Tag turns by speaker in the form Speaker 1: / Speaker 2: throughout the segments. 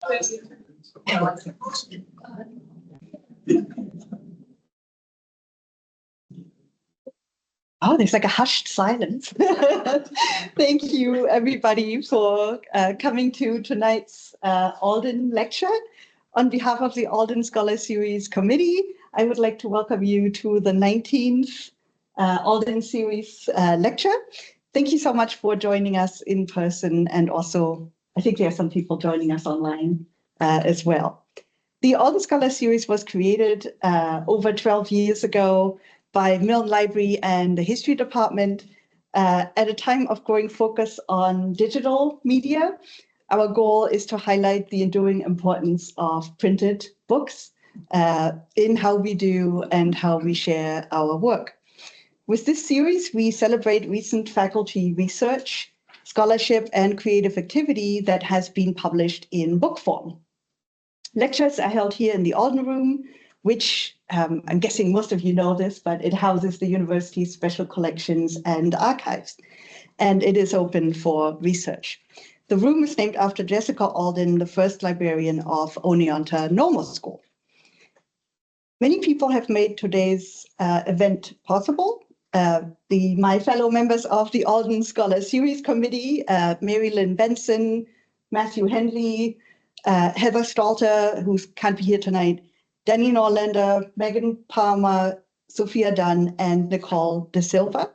Speaker 1: Oh, there's like a hushed silence. Thank you, everybody, for coming to tonight's Alden lecture. On behalf of the Alden Scholar Series Committee, I would like to welcome you to the 19th Alden Series lecture. Thank you so much for joining us in person, and also I think there are some people joining us online as well. The Alden Scholar Series was created over 12 years ago by Milne Library and the History Department at a time of growing focus on digital media. Our goal is to highlight the enduring importance of printed books in how we do and how we share our work. With this series, we celebrate recent faculty research, scholarship, and creative activity that has been published in book form. Lectures are held here in the Alden Room, which I'm guessing most of you know this, but it houses the university's special collections and archives, and it is open for research. The room is named after Jessica Alden, the first librarian of Oneonta Normal School. Many people have made today's event possible. My fellow members of the Alden Scholar Series Committee, Mary Lynn Benson, Matthew Henley, Heather Stalter, who can't be here tonight, Danny Norlander, Megan Palmer, Sophia Dunn, and Nicole De Silva.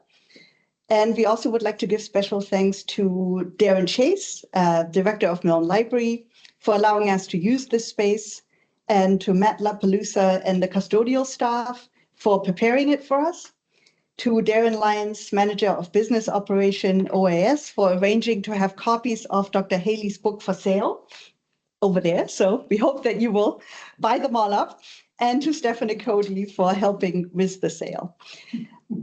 Speaker 1: And we also would like to give special thanks to Darren Chase, Director of Milne Library, for allowing us to use this space, and to Matt LaPalooza and the custodial staff for preparing it for us, to Darren Lyons, Manager of Business Operation OAS, for arranging to have copies of Dr. Haley's book for sale over there. So we hope that you will buy them all up, and to Stephanie Cody for helping with the sale.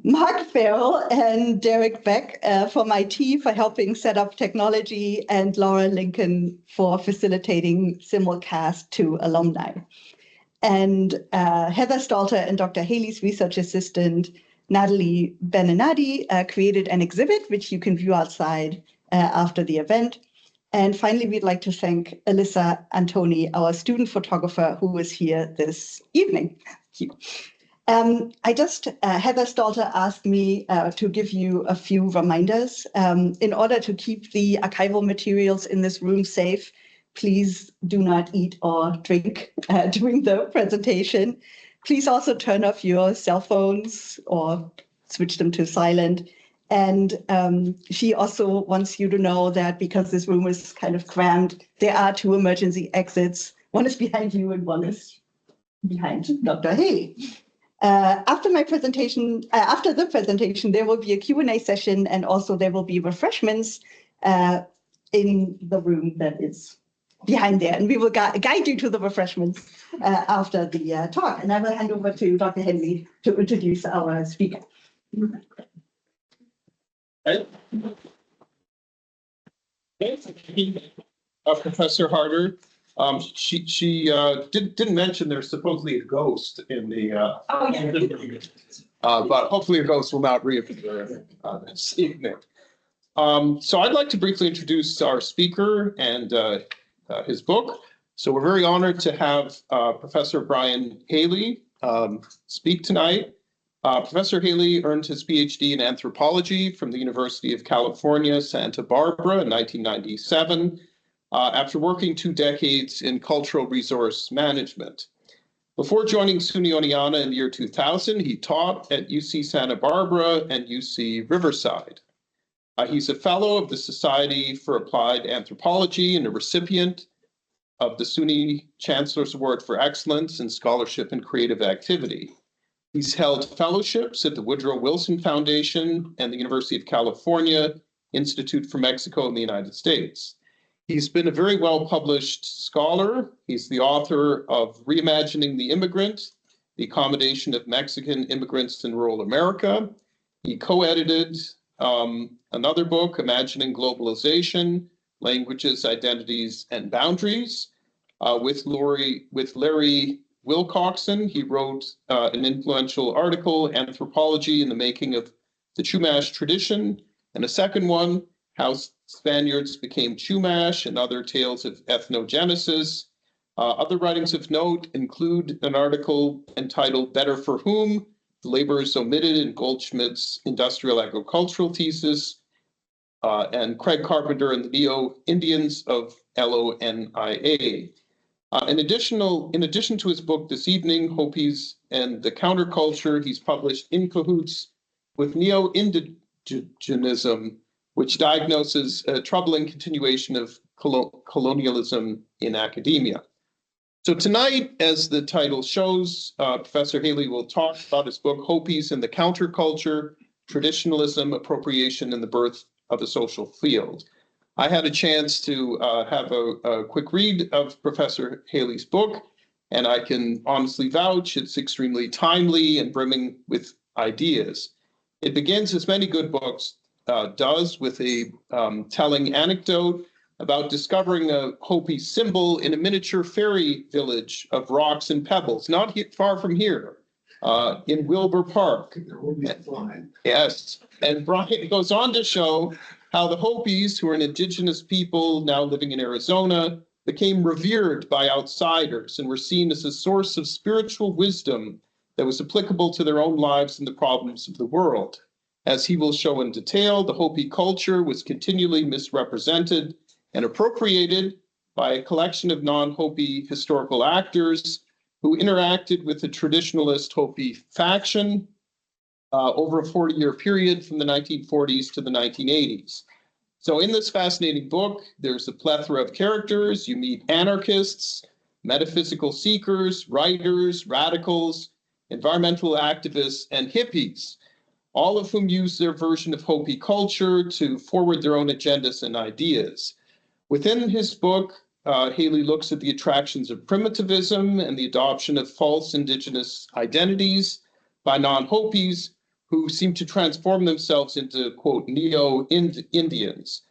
Speaker 1: Mark Farrell and Derek Beck from IT for helping set up technology, and Laura Lincoln for facilitating simulcast to alumni. And Heather Stalter and Dr. Haley's research assistant, Natalie Beninati, created an exhibit, which you can view outside after the event. And finally, we'd like to thank Alyssa Antoni, our student photographer, who was here this evening. Thank you. Heather Stalter asked me to give you a few reminders. In order to keep the archival materials in this room safe, please do not eat or drink during the presentation. Please also turn off your cell phones or switch them to silent. And she also wants you to know that because this room is kind of crammed, there are 2 emergency exits. One is behind you and one is behind Dr. Haley. After the presentation, there will be a Q&A session, and also there will be refreshments in the room that is behind there. And we will guide you to the refreshments after the talk. And I will hand over to Dr. Henley to introduce our speaker.
Speaker 2: Professor Harder. She didn't mention there's supposedly a ghost in the but hopefully a ghost will not reappear this evening. So I'd like to briefly introduce our speaker and his book. So we're very honored to have Professor Brian Haley speak tonight. Professor Haley earned his PhD in anthropology from the University of California, Santa Barbara in 1997, after working 2 decades in cultural resource management. Before joining SUNY Oneonta in the year 2000, he taught at UC Santa Barbara and UC Riverside. He's a fellow of the Society for Applied Anthropology and a recipient of the SUNY Chancellor's Award for Excellence in Scholarship and Creative Activity. He's held fellowships at the Woodrow Wilson Foundation and the University of California Institute for Mexico in the United States. He's been a very well-published scholar. He's the author of Reimagining the Immigrant, the Accommodation of Mexican Immigrants in Rural America. He co-edited another book, Imagining Globalization, Languages, Identities, and Boundaries, with Larry Wilcoxon. He wrote an influential article, Anthropology in the Making of the Chumash Tradition, and a second one, how Spaniards became Chumash, and other tales of ethnogenesis. Other writings of note include an article entitled Better for Whom? Laborers Omitted in Goldschmidt's Industrial Agricultural Thesis, and Craig Carpenter and the Neo-Indians of LONIA. In addition to his book this evening, Hopis and the Counterculture, he's published In Cahoots with Neo-Indigenism, which diagnoses a troubling continuation of colonialism in academia. So tonight, as the title shows, Professor Haley will talk about his book, Hopis and the Counterculture, Traditionalism, Appropriation, and the Birth of a Social Field. I had a chance to have a quick read of Professor Haley's book, and I can honestly vouch it's extremely timely and brimming with ideas. It begins, as many good books does, with a telling anecdote about discovering a Hopi symbol in a miniature fairy village of rocks and pebbles, not far from here, in Wilbur Park. Yes, and Brian goes on to show how the Hopis, who are an indigenous people now living in Arizona, became revered by outsiders and were seen as a source of spiritual wisdom that was applicable to their own lives and the problems of the world. As he will show in detail, the Hopi culture was continually misrepresented and appropriated by a collection of non-Hopi historical actors who interacted with the traditionalist Hopi faction over a 40-year period from the 1940s to the 1980s. So in this fascinating book, there's a plethora of characters. You meet anarchists, metaphysical seekers, writers, radicals, environmental activists, and hippies, all of whom use their version of Hopi culture to forward their own agendas and ideas. Within his book, Haley looks at the attractions of primitivism and the adoption of false indigenous identities by non-Hopis who seem to transform themselves into, quote, neo-Indians.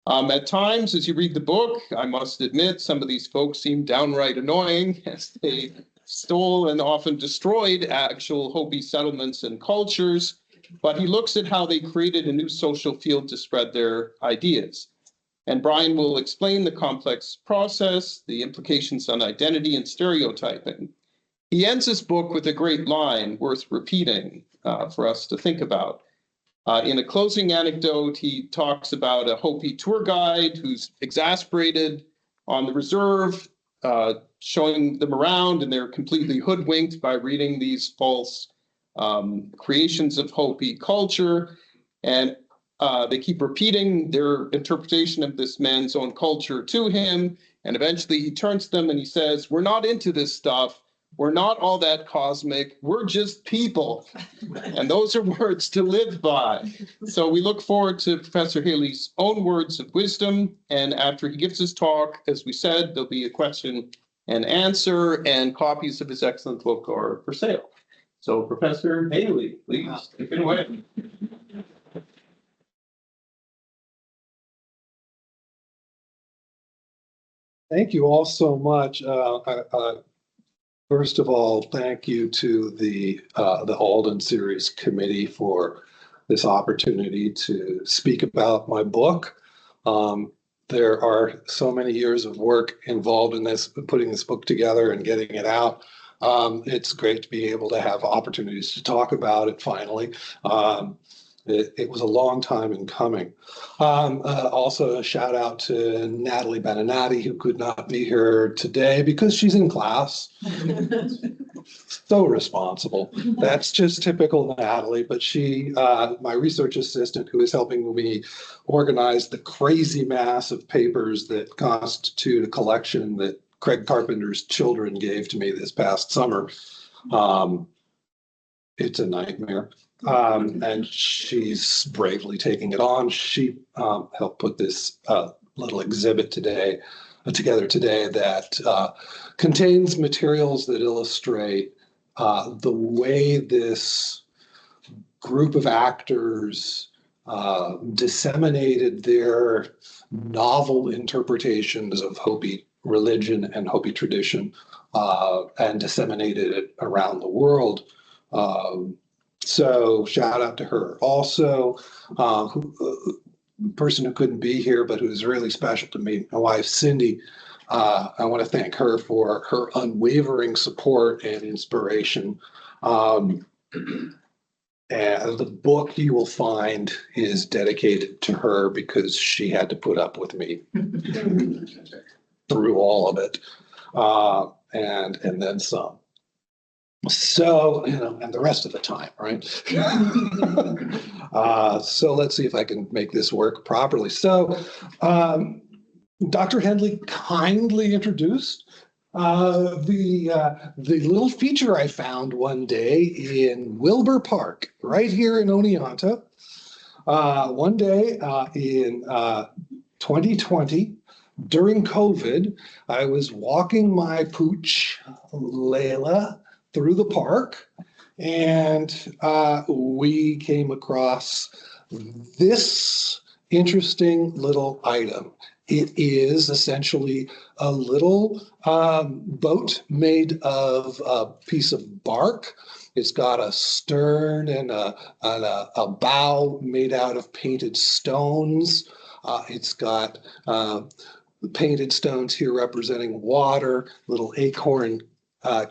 Speaker 2: At times, as you read the book, I must admit, some of these folks seem downright annoying as they stole and often destroyed actual Hopi settlements and cultures, but he looks at how they created a new social field to spread their ideas. And Brian will explain the complex process, the implications on identity and stereotyping. He ends his book with a great line worth repeating for us to think about. In a closing anecdote, he talks about a Hopi tour guide who's exasperated on the reserve, showing them around, and they're completely hoodwinked by reading these false creations of Hopi culture. And they keep repeating their interpretation of this man's own culture to him. And eventually he turns to them and he says, "We're not into this stuff. We're not all that cosmic. We're just people." And those are words to live by. So we look forward to Professor Haley's own words of wisdom. And after he gives his talk, as we said, there'll be a question and answer, and copies of his excellent book are for sale. So Professor Haley, please take it away.
Speaker 3: Thank you all so much. First of all, thank you to the Alden Series Committee for this opportunity to speak about my book. There are so many years of work involved in this, putting this book together and getting it out. It's great to be able to have opportunities to talk about it finally. It was a long time in coming. Also, a shout out to Natalie Beninati, who could not be here today because she's in class. So responsible. That's just typical Natalie, but she, my research assistant, who is helping me organize the crazy mass of papers that constitute a collection that Craig Carpenter's children gave to me this past summer. It's a nightmare. And she's bravely taking it on. She helped put this little exhibit together today that contains materials that illustrate the way this group of actors disseminated their novel interpretations of Hopi religion and Hopi tradition and disseminated it around the world. So shout out to her. Also, person who couldn't be here, but who's really special to me, my wife, Cindy. I want to thank her for her unwavering support and inspiration. And the book you will find is dedicated to her because she had to put up with me through all of it, and then some. So, and the rest of the time, right? So let's see if I can make this work properly. So, Dr. Hendley kindly introduced the little feature I found one day in Wilbur Park, right here in Oneonta. One day in 2020, during COVID, I was walking my pooch, Layla, through the park, and we came across this interesting little item. It is essentially a little boat made of a piece of bark. It's got a stern and a bow made out of painted stones. It's got painted stones here representing water, little acorn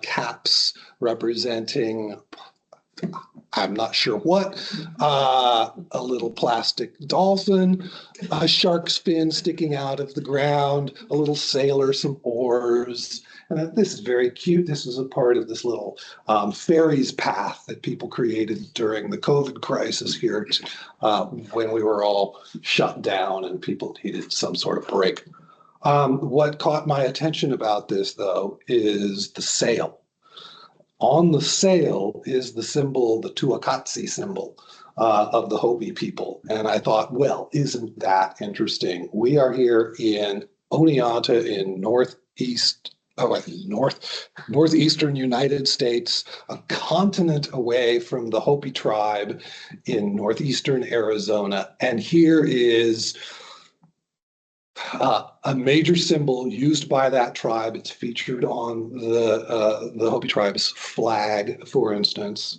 Speaker 3: caps representing, I'm not sure what, a little plastic dolphin, a shark's fin sticking out of the ground, a little sailor, some oars. And this is very cute. This is a part of this little ferries path that people created during the COVID crisis here when we were all shut down and people needed some sort of break. What caught my attention about this, though, is the sail. On the sail is the symbol, the Tuakatsi symbol of the Hopi people. And I thought, well, isn't that interesting? We are here in Oneonta in northeastern United States, a continent away from the Hopi tribe in northeastern Arizona. And here is a major symbol used by that tribe. It's featured on the Hopi tribe's flag, for instance.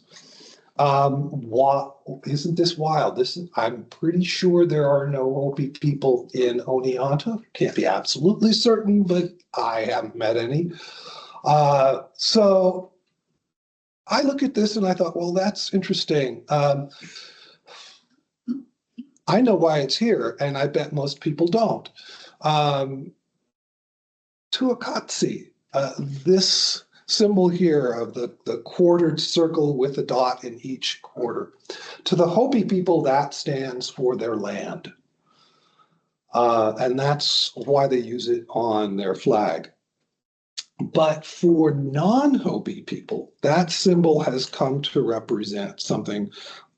Speaker 3: Isn't this wild? I'm pretty sure there are no Hopi people in Oneonta. Can't be absolutely certain, but I haven't met any. So I look at this and I thought, well, that's interesting. I know why it's here, and I bet most people don't. Tuakatsi, this symbol here of the quartered circle with a dot in each quarter. To the Hopi people, that stands for their land. And that's why they use it on their flag. But for non-Hopi people, that symbol has come to represent something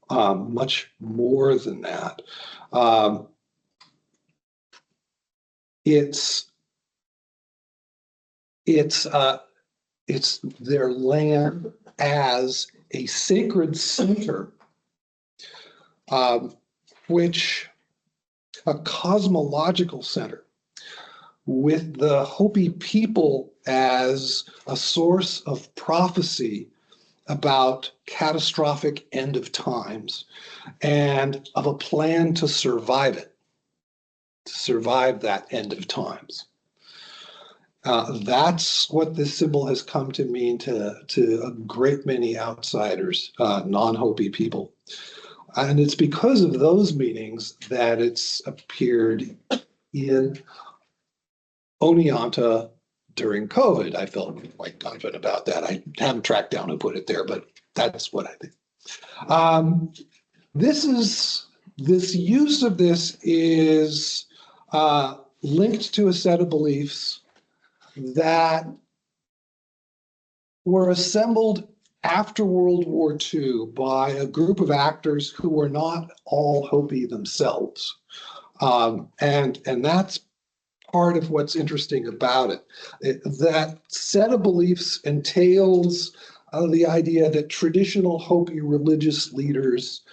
Speaker 3: much more than that. It's their land as a sacred center, which a cosmological center, with the Hopi people as a source of prophecy about catastrophic end of times and of a plan to survive it, to survive that end of times. That's what this symbol has come to mean to a great many outsiders, non-Hopi people. And it's because of those meanings that it's appeared in Oneonta during COVID. I felt quite confident about that. I haven't tracked down who put it there, but that's what I think. This use of this is linked to a set of beliefs that were assembled after World War II by a group of actors who were not all Hopi themselves. And that's part of what's interesting about it. That set of beliefs entails the idea that traditional Hopi religious leaders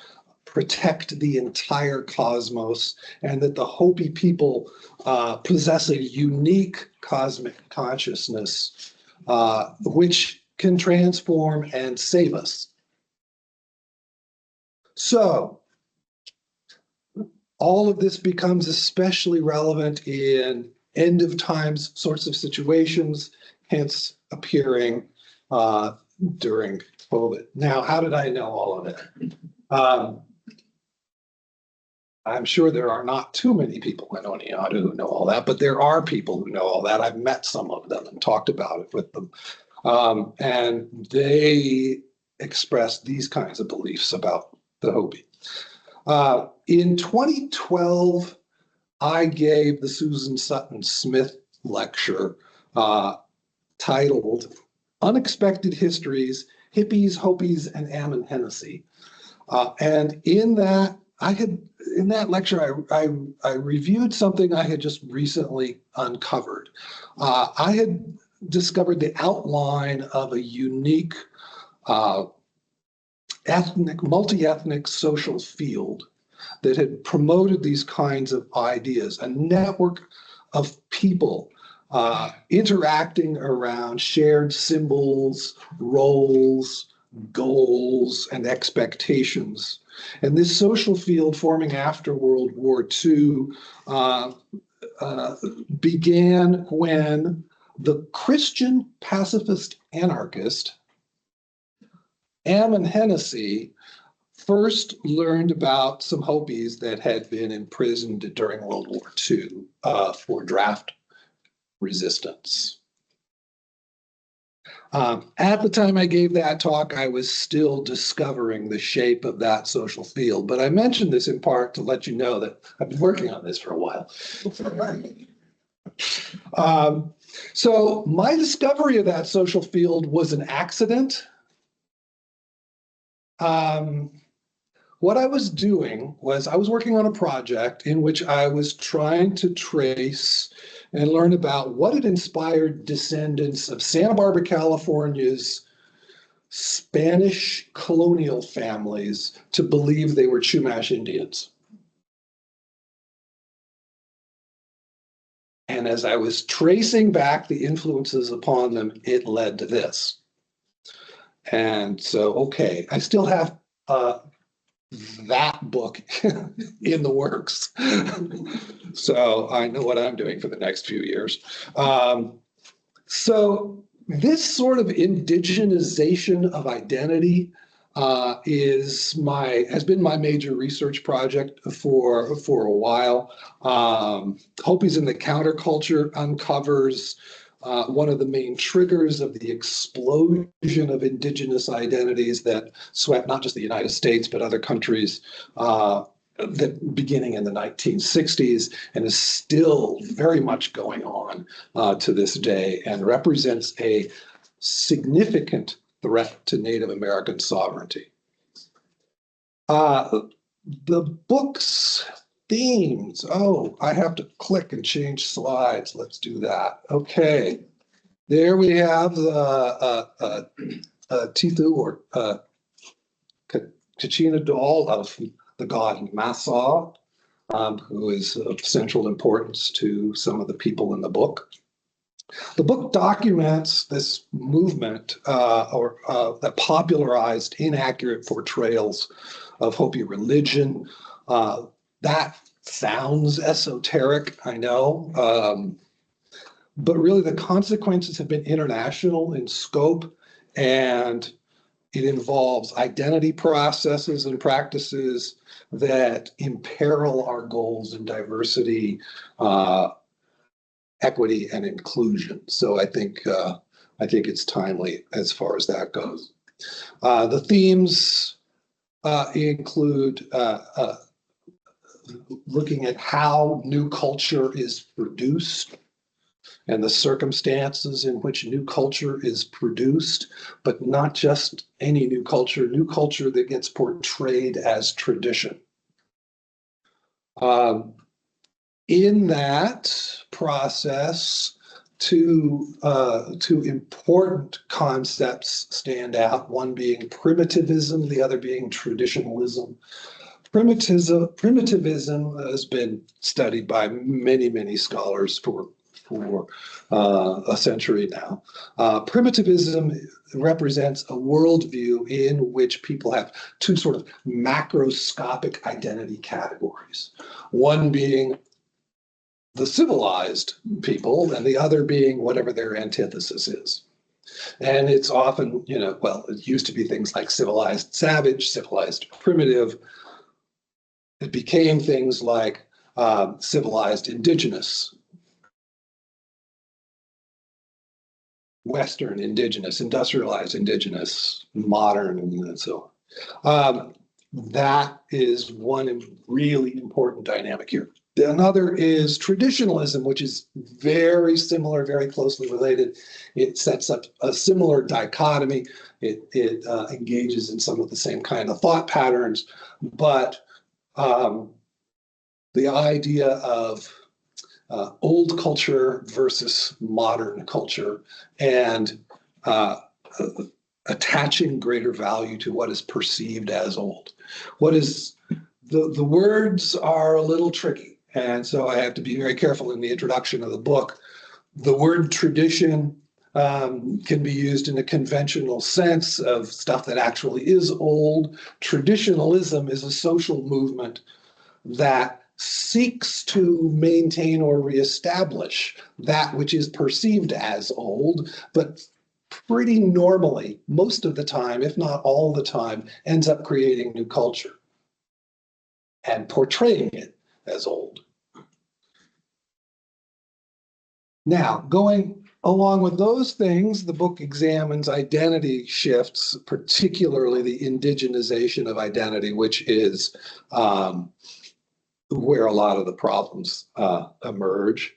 Speaker 3: protect the entire cosmos, and that the Hopi people possess a unique cosmic consciousness which can transform and save us. So all of this becomes especially relevant in end of times sorts of situations, hence appearing during COVID. Now, how did I know all of it? I'm sure there are not too many people in Oneonta who know all that, but there are people who know all that. I've met some of them and talked about it with them. And they express these kinds of beliefs about the Hopi. In 2012, I gave the Susan Sutton Smith lecture titled Unexpected Histories, Hippies, Hopis, and Ammon Hennessy. And in that lecture, I reviewed something I had just recently uncovered. I had discovered the outline of a unique multi-ethnic social field that had promoted these kinds of ideas, a network of people interacting around shared symbols, roles, goals, and expectations. And this social field forming after World War II began when the Christian pacifist anarchist Ammon Hennessy first learned about some Hopis that had been imprisoned during World War II for draft resistance. At the time I gave that talk, I was still discovering the shape of that social field, but I mentioned this in part to let you know that I've been working on this for a while. So my discovery of that social field was an accident. What I was doing was I was working on a project in which I was trying to trace and learn about what had inspired descendants of Santa Barbara, California's Spanish colonial families to believe they were Chumash Indians. And as I was tracing back the influences upon them, it led to this. And so, okay, I still have that book in the works. So I know what I'm doing for the next few years. So this sort of indigenization of identity has been my major research project for a while. Hopis in the Counterculture uncovers one of the main triggers of the explosion of indigenous identities that swept not just the United States, but other countries that beginning in the 1960s and is still very much going on to this day and represents a significant threat to Native American sovereignty. The book's themes. Oh, I have to click and change slides. Let's do that. Okay. There we have the Titu or Kachina doll of the god Massa, who is of central importance to some of the people in the book. The book documents this movement that popularized inaccurate portrayals of Hopi religion. That sounds esoteric, I know, but really the consequences have been international in scope, and it involves identity processes and practices that imperil our goals in diversity, equity, and inclusion. So I think it's timely as far as that goes. The themes include looking at how new culture is produced and the circumstances in which new culture is produced, but not just any new culture that gets portrayed as tradition. In that process, two important concepts stand out, one being primitivism, the other being traditionalism. Primitivism has been studied by many, many scholars for for a century now. Primitivism represents a worldview in which people have two sort of macroscopic identity categories, one being the civilized people and the other being whatever their antithesis is. And it's often, well, it used to be things like civilized savage, civilized primitive. It became things like civilized indigenous, Western indigenous, industrialized indigenous, modern, and so on. That is one really important dynamic here. Another is traditionalism, which is very similar, very closely related. It sets up a similar dichotomy. It engages in some of the same kind of thought patterns, but the idea of old culture versus modern culture and attaching greater value to what is perceived as old. The words are a little tricky. And so I have to be very careful in the introduction of the book. The word tradition can be used in a conventional sense of stuff that actually is old. Traditionalism is a social movement that seeks to maintain or reestablish that which is perceived as old, but pretty normally, most of the time, if not all the time, ends up creating new culture and portraying it as old. Now, going along with those things, the book examines identity shifts, particularly the indigenization of identity, which is where a lot of the problems emerge,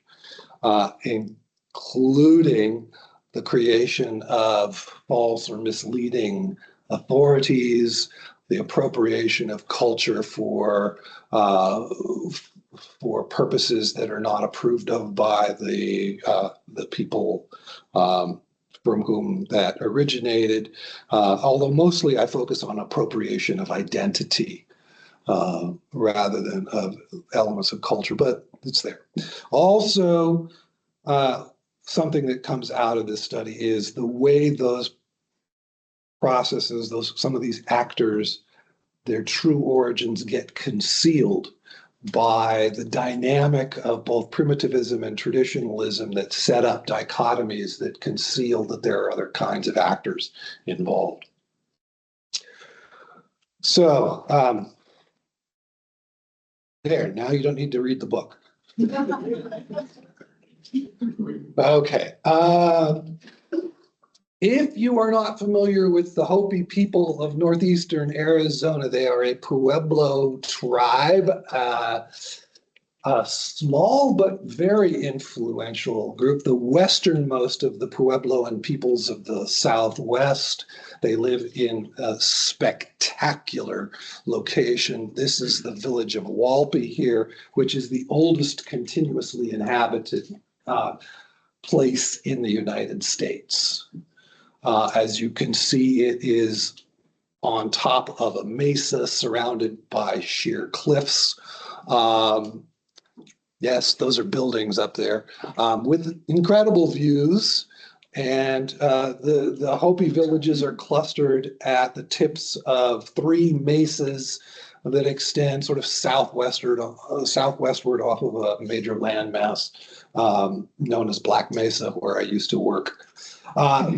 Speaker 3: including the creation of false or misleading authorities, the appropriation of culture for purposes that are not approved of by the people from whom that originated. Although mostly I focus on appropriation of identity rather than of elements of culture, but it's there. Also, something that comes out of this study is the way those processes, some of these actors, their true origins get concealed by the dynamic of both primitivism and traditionalism that set up dichotomies that conceal that there are other kinds of actors involved. So, there, now you don't need to read the book. Okay. If you are not familiar with the Hopi people of northeastern Arizona, they are a Pueblo tribe, a small but very influential group, the westernmost of the Puebloan peoples of the Southwest. They live in a spectacular location. This is the village of Walpi here, which is the oldest continuously inhabited place in the United States. As you can see, it is on top of a mesa surrounded by sheer cliffs. Yes, those are buildings up there with incredible views. And the Hopi villages are clustered at the tips of three mesas that extend sort of southwestward off of a major landmass known as Black Mesa, where I used to work.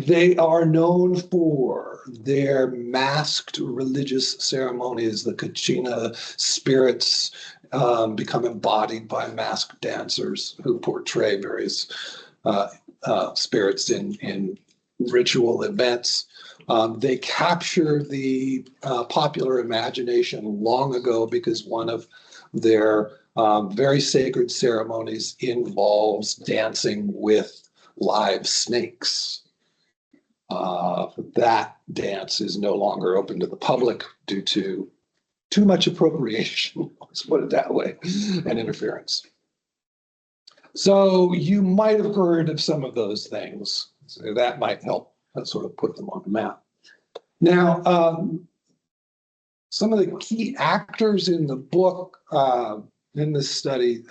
Speaker 3: They are known for their masked religious ceremonies. The Kachina spirits become embodied by masked dancers who portray various spirits in ritual events. They capture the popular imagination long ago because one of their very sacred ceremonies involves dancing with live snakes. That dance is no longer open to the public due to too much appropriation, let's put it that way, and interference. So you might have heard of some of those things. So that might help sort of put them on the map. Now, some of the key actors in the book, in this study,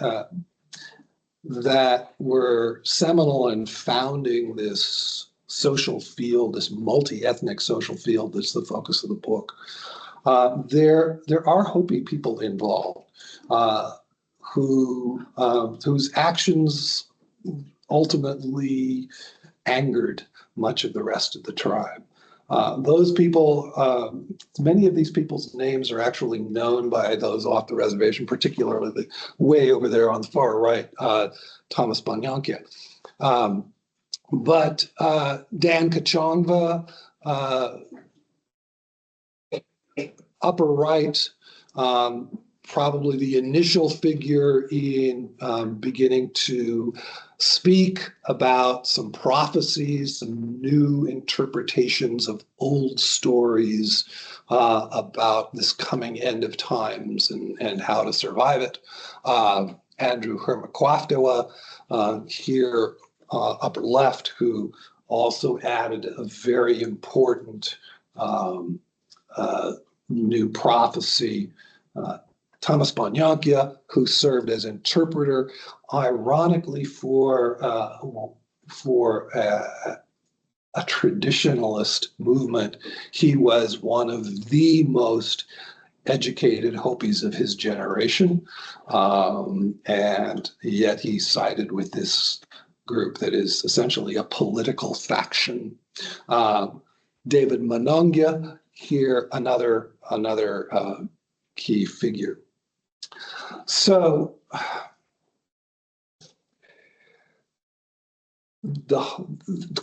Speaker 3: that were seminal in founding this social field, this multi-ethnic social field that's the focus of the book. There are Hopi people involved whose actions ultimately angered much of the rest of the tribe. Those people, many of these people's names are actually known by those off the reservation, particularly the way over there on the far right, Thomas Banyankia. But Dan Kachongva, upper right, probably the initial figure in beginning to speak about some prophecies, some new interpretations of old stories about this coming end of times and how to survive it. Andrew Hermakwaftewa here upper left, who also added a very important new prophecy. Thomas Banyankia, who served as interpreter, ironically for a traditionalist movement. He was one of the most educated Hopis of his generation, and yet he sided with this group that is essentially a political faction. David Manongia, here another key figure. So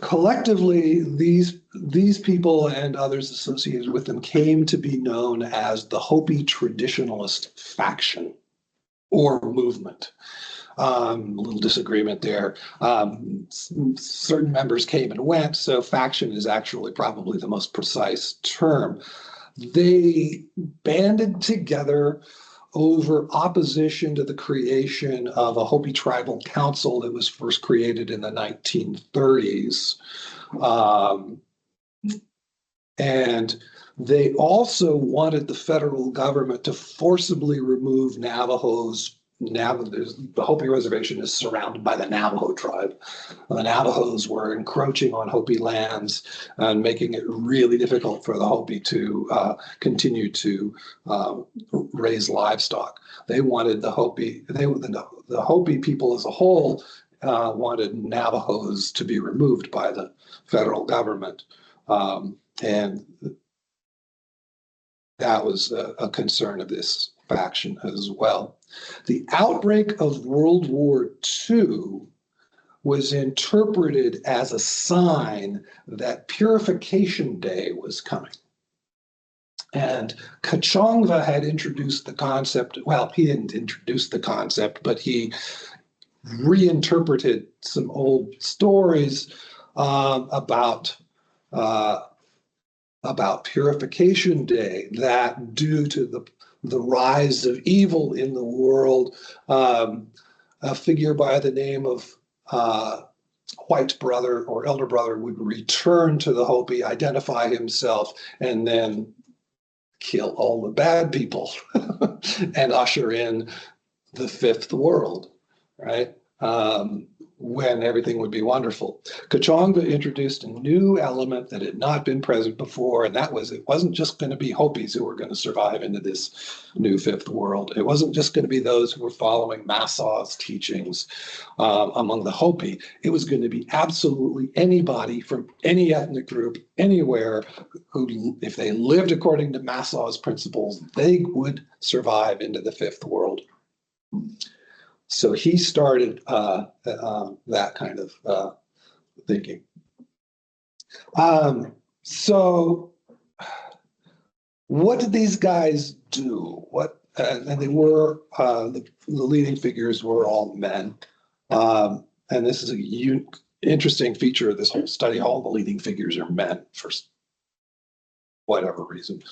Speaker 3: collectively, these people and others associated with them came to be known as the Hopi Traditionalist faction or movement. A little disagreement there. Certain members came and went, so faction is actually probably the most precise term. They banded together over opposition to the creation of a Hopi Tribal Council that was first created in the 1930s. And they also wanted the federal government to forcibly remove Navajos. The Hopi reservation is surrounded by the Navajo tribe. The Navajos were encroaching on Hopi lands and making it really difficult for the Hopi to continue to raise livestock. They wanted the Hopi people as a whole wanted Navajos to be removed by the federal government. And that was a concern of this faction as well. The outbreak of World War II was interpreted as a sign that Purification Day was coming. And Kachongva had introduced the concept, well, he didn't introduce the concept, but he reinterpreted some old stories about Purification Day, that due to the rise of evil in the world, a figure by the name of White Brother or Elder Brother would return to the Hopi, identify himself, and then kill all the bad people and usher in the fifth world, right? When everything would be wonderful. Kachongva introduced a new element that had not been present before, and that was it wasn't just going to be Hopis who were going to survive into this new fifth world. It wasn't just going to be those who were following Massaw's teachings among the Hopi. It was going to be absolutely anybody from any ethnic group, anywhere, who, if they lived according to Massaw's principles, they would survive into the fifth world. So he started that kind of thinking. So what did these guys do? And they were, the leading figures were all men. And this is a interesting feature of this whole study. All the leading figures are men for whatever reason.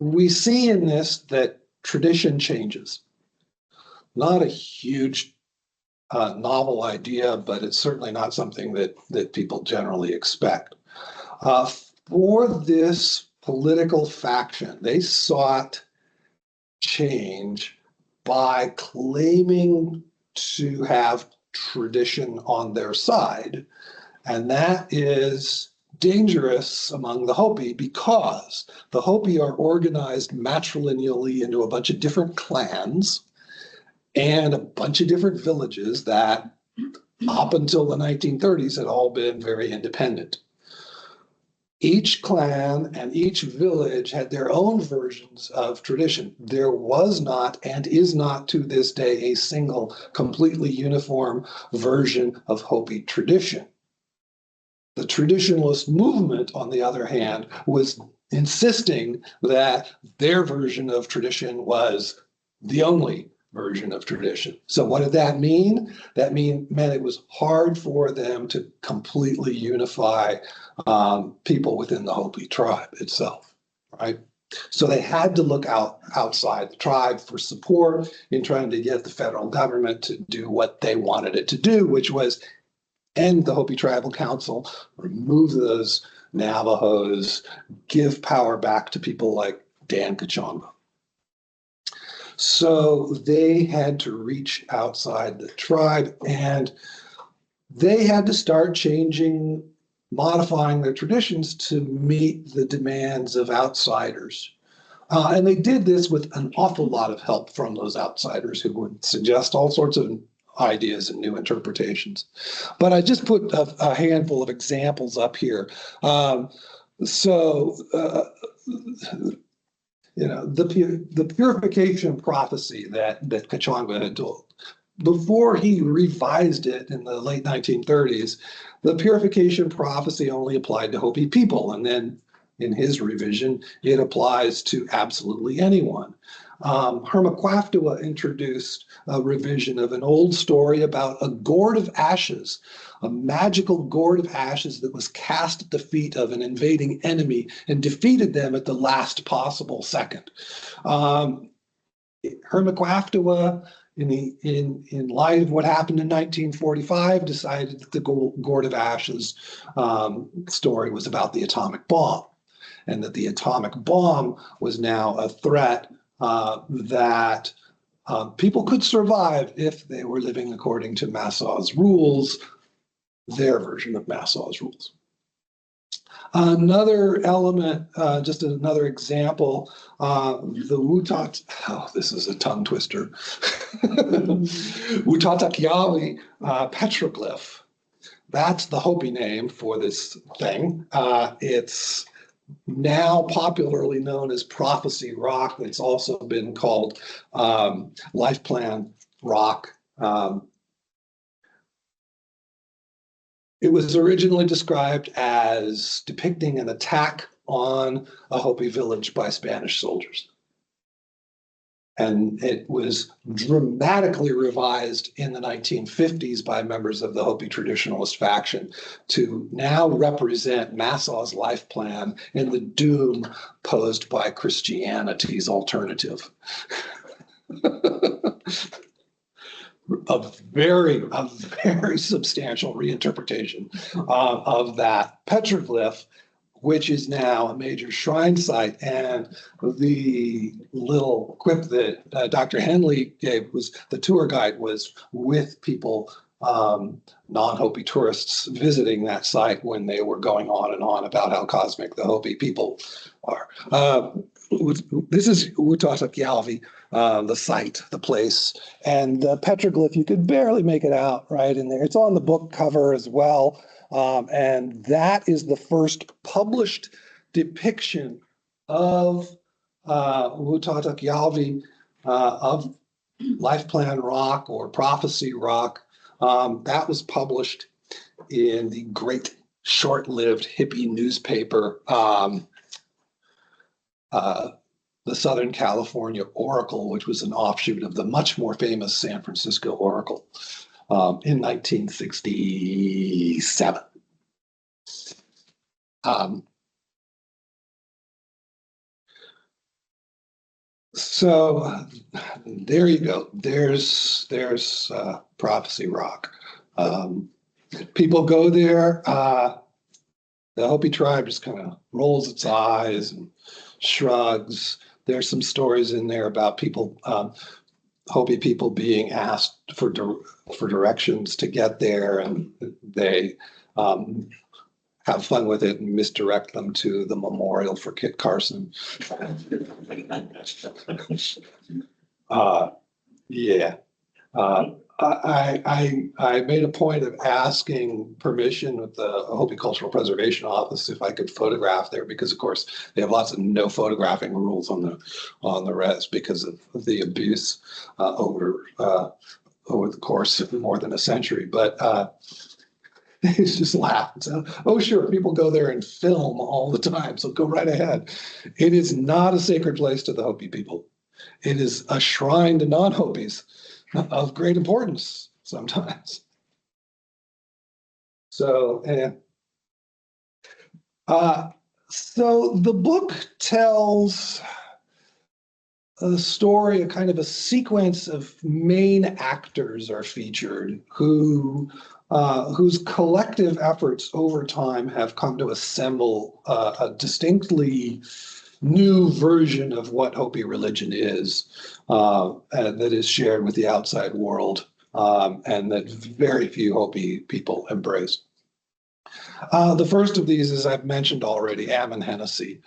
Speaker 3: We see in this that tradition changes. Not a huge novel idea, but it's certainly not something that people generally expect. For this political faction, they sought change by claiming to have tradition on their side. And that is dangerous among the Hopi because the Hopi are organized matrilineally into a bunch of different clans and a bunch of different villages that up until the 1930s had all been very independent. Each clan and each village had their own versions of tradition. There was not and is not to this day a single completely uniform version of Hopi tradition. The traditionalist movement, on the other hand, was insisting that their version of tradition was the only version of tradition. So what did that mean? That meant it was hard for them to completely unify people within the Hopi tribe itself, right? So they had to look outside the tribe for support in trying to get the federal government to do what they wanted it to do, which was end the Hopi Tribal Council, remove those Navajos, give power back to people like Dan Kachonga. So they had to reach outside the tribe and they had to start changing, modifying their traditions to meet the demands of outsiders. And they did this with an awful lot of help from those outsiders who would suggest all sorts of ideas and new interpretations. But I just put a handful of examples up here. The purification prophecy that Kachonga had told, before he revised it in the late 1930s, the purification prophecy only applied to Hopi people. And then in his revision, it applies to absolutely anyone. Hermaquaftua introduced a revision of an old story about a gourd of ashes, a magical gourd of ashes that was cast at the feet of an invading enemy and defeated them at the last possible second. Hermaquaftua, in light of what happened in 1945, decided that the gourd of ashes story was about the atomic bomb, and that the atomic bomb was now a threat that people could survive if they were living according to Massaw's rules, their version of Massaw's rules. Another element, just another example, the Wutat, this is a tongue twister, Wutatakyawi petroglyph. That's the Hopi name for this thing. It's now popularly known as Prophecy Rock. It's also been called Life Plan Rock. It was originally described as depicting an attack on a Hopi village by Spanish soldiers. And it was dramatically revised in the 1950s by members of the Hopi traditionalist faction to now represent Massaw's life plan and the doom posed by Christianity's alternative. A very substantial reinterpretation of that petroglyph, which is now a major shrine site. And the little quip that Dr. Henley gave was the tour guide was with people, non-Hopi tourists visiting that site when they were going on and on about how cosmic the Hopi people are. This is Wutatakyawi, the site, the place, and the petroglyph, you could barely make it out right in there. It's on the book cover as well. And that is the first published depiction of Wutatakyawi, of Life Plan Rock or Prophecy Rock. That was published in the great short-lived hippie newspaper, the Southern California Oracle, which was an offshoot of the much more famous San Francisco Oracle, in 1967. So there you go. There's Prophecy Rock. People go there. The Hopi tribe just kind of rolls its eyes and shrugs. There's some stories in there about people, Hopi people being asked for directions to get there, and they have fun with it and misdirect them to the memorial for Kit Carson. Yeah. I made a point of asking permission with the Hopi Cultural Preservation Office if I could photograph there, because of course they have lots of no photographing rules on the res because of the abuse over the course of more than a century. But it's just laughed. So, oh, sure, people go there and film all the time, so go right ahead. It is not a sacred place to the Hopi people. It is a shrine to non-Hopis of great importance sometimes. So, so the book tells a story, a kind of a sequence of main actors are featured whose collective efforts over time have come to assemble a distinctly new version of what Hopi religion is, that is shared with the outside world, and that very few Hopi people embrace. The first of these, as I've mentioned already, Ammon Hennessy.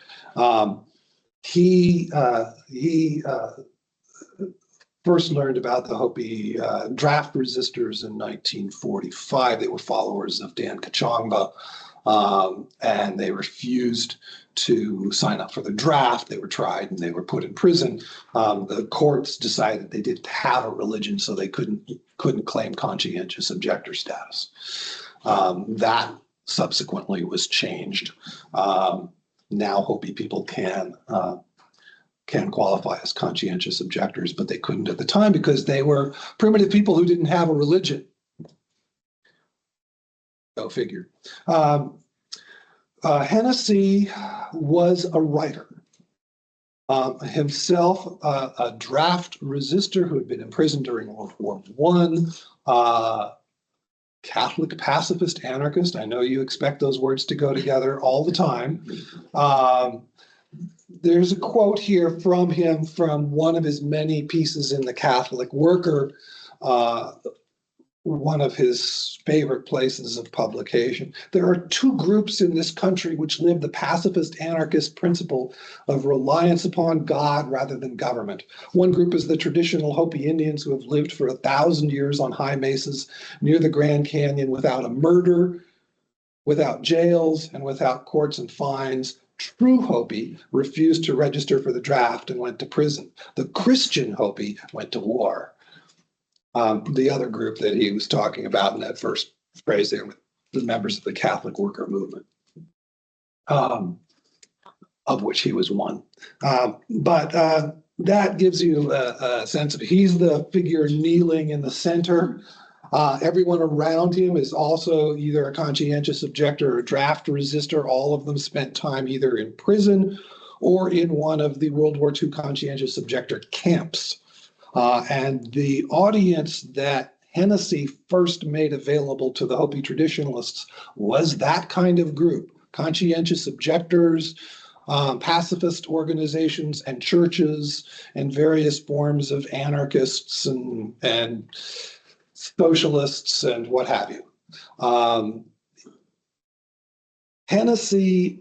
Speaker 3: He first learned about the Hopi draft resistors in 1945. They were followers of Dan Kachangba, and they refused to sign up for the draft. They were tried and they were put in prison. The courts decided they didn't have a religion, so they couldn't claim conscientious objector status. That subsequently was changed. Now Hopi people can qualify as conscientious objectors, but they couldn't at the time because they were primitive people who didn't have a religion. Go figure. Hennessy was a writer. Himself a draft resistor who had been imprisoned during World War I, Catholic pacifist anarchist. I know you expect those words to go together all the time. There's a quote here from him from one of his many pieces in the Catholic Worker, one of his favorite places of publication. There are two groups in this country which live the pacifist anarchist principle of reliance upon God rather than government. One group is the traditional Hopi Indians who have lived for 1,000 years on high mesas near the Grand Canyon without a murder, without jails, and without courts and fines. True Hopi refused to register for the draft and went to prison. The Christian Hopi went to war. The other group that he was talking about in that first phrase there, with the members of the Catholic Worker Movement, of which he was one. But that gives you a sense of, he's the figure kneeling in the center. Everyone around him is also either a conscientious objector or a draft resistor. All of them spent time either in prison or in one of the World War II conscientious objector camps. And the audience that Hennessy first made available to the Hopi traditionalists was that kind of group: conscientious objectors, pacifist organizations and churches, and various forms of anarchists and socialists and what have you. Hennessy,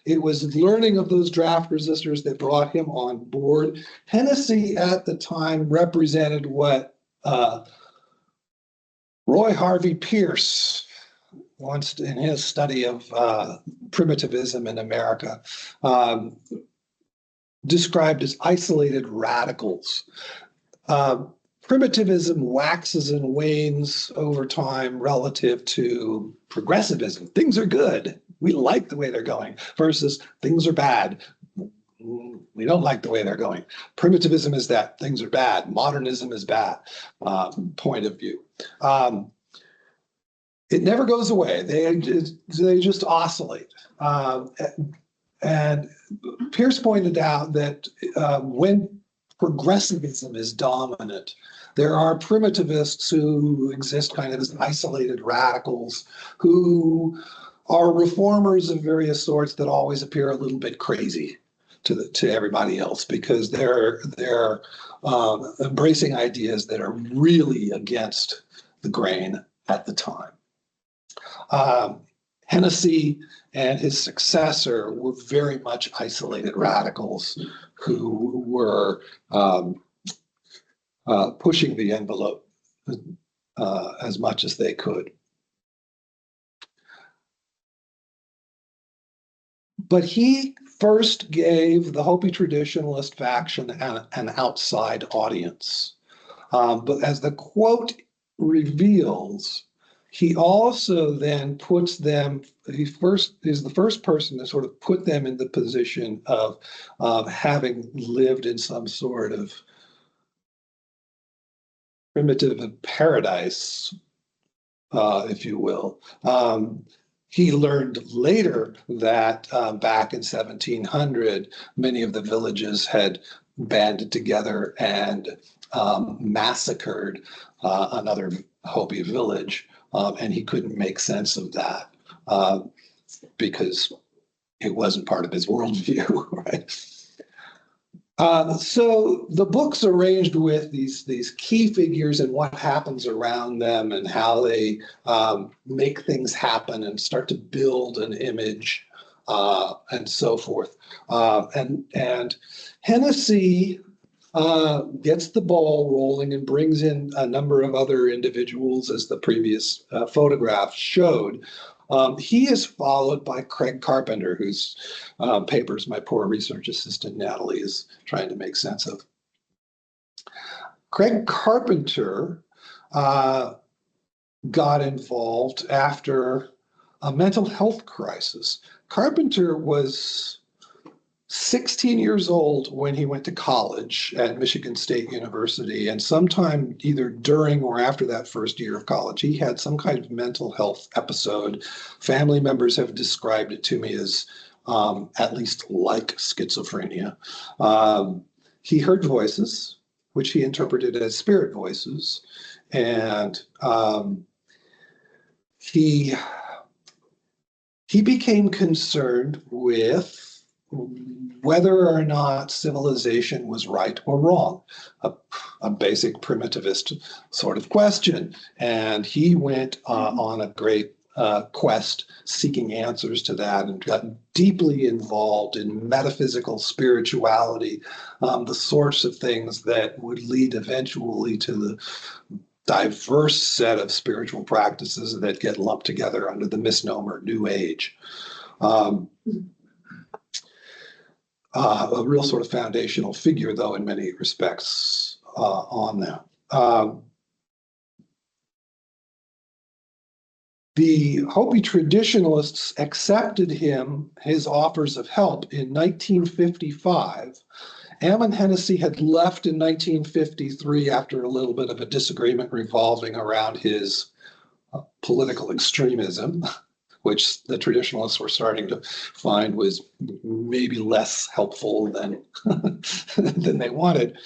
Speaker 3: it was learning of those draft resistors that brought him on board. Hennessy at the time represented what Roy Harvey Pierce, once in his study of primitivism in America, described as isolated radicals. Primitivism waxes and wanes over time relative to progressivism. Things are good. We like the way they're going, versus things are bad. We don't like the way they're going. Primitivism is that things are bad. Modernism is bad point of view. It never goes away. They just oscillate. And Pierce pointed out that when progressivism is dominant, there are primitivists who exist kind of as isolated radicals who are reformers of various sorts that always appear a little bit crazy. to everybody else, because they're embracing ideas that are really against the grain at the time. Hennessy and his successor were very much isolated radicals who were pushing the envelope as much as they could. But he first gave the Hopi traditionalist faction an outside audience. But as the quote reveals, he also then puts them, he is the first person to sort of put them in the position of having lived in some sort of primitive paradise, if you will. He learned later that back in 1700, many of the villages had banded together and massacred another Hopi village, and he couldn't make sense of that because it wasn't part of his worldview, right? So the book's arranged with these key figures and what happens around them and how they make things happen and start to build an image and so forth. And Hennessy gets the ball rolling and brings in a number of other individuals, as the previous photograph showed. He is followed by Craig Carpenter, whose papers my poor research assistant Natalie is trying to make sense of. Craig Carpenter got involved after a mental health crisis. Carpenter was 16 years old when he went to college at Michigan State University, and sometime either during or after that first year of college, he had some kind of mental health episode. Family members have described it to me as at least like schizophrenia. He heard voices, which he interpreted as spirit voices, and he became concerned with whether or not civilization was right or wrong, a basic primitivist sort of question. And he went on a great quest seeking answers to that and got deeply involved in metaphysical spirituality, the sorts of things that would lead eventually to the diverse set of spiritual practices that get lumped together under the misnomer New Age. A real sort of foundational figure, though, in many respects on that. The Hopi traditionalists accepted his offers of help in 1955. Ammon Hennessy had left in 1953 after a little bit of a disagreement revolving around his political extremism, which the traditionalists were starting to find was maybe less helpful than, than they wanted.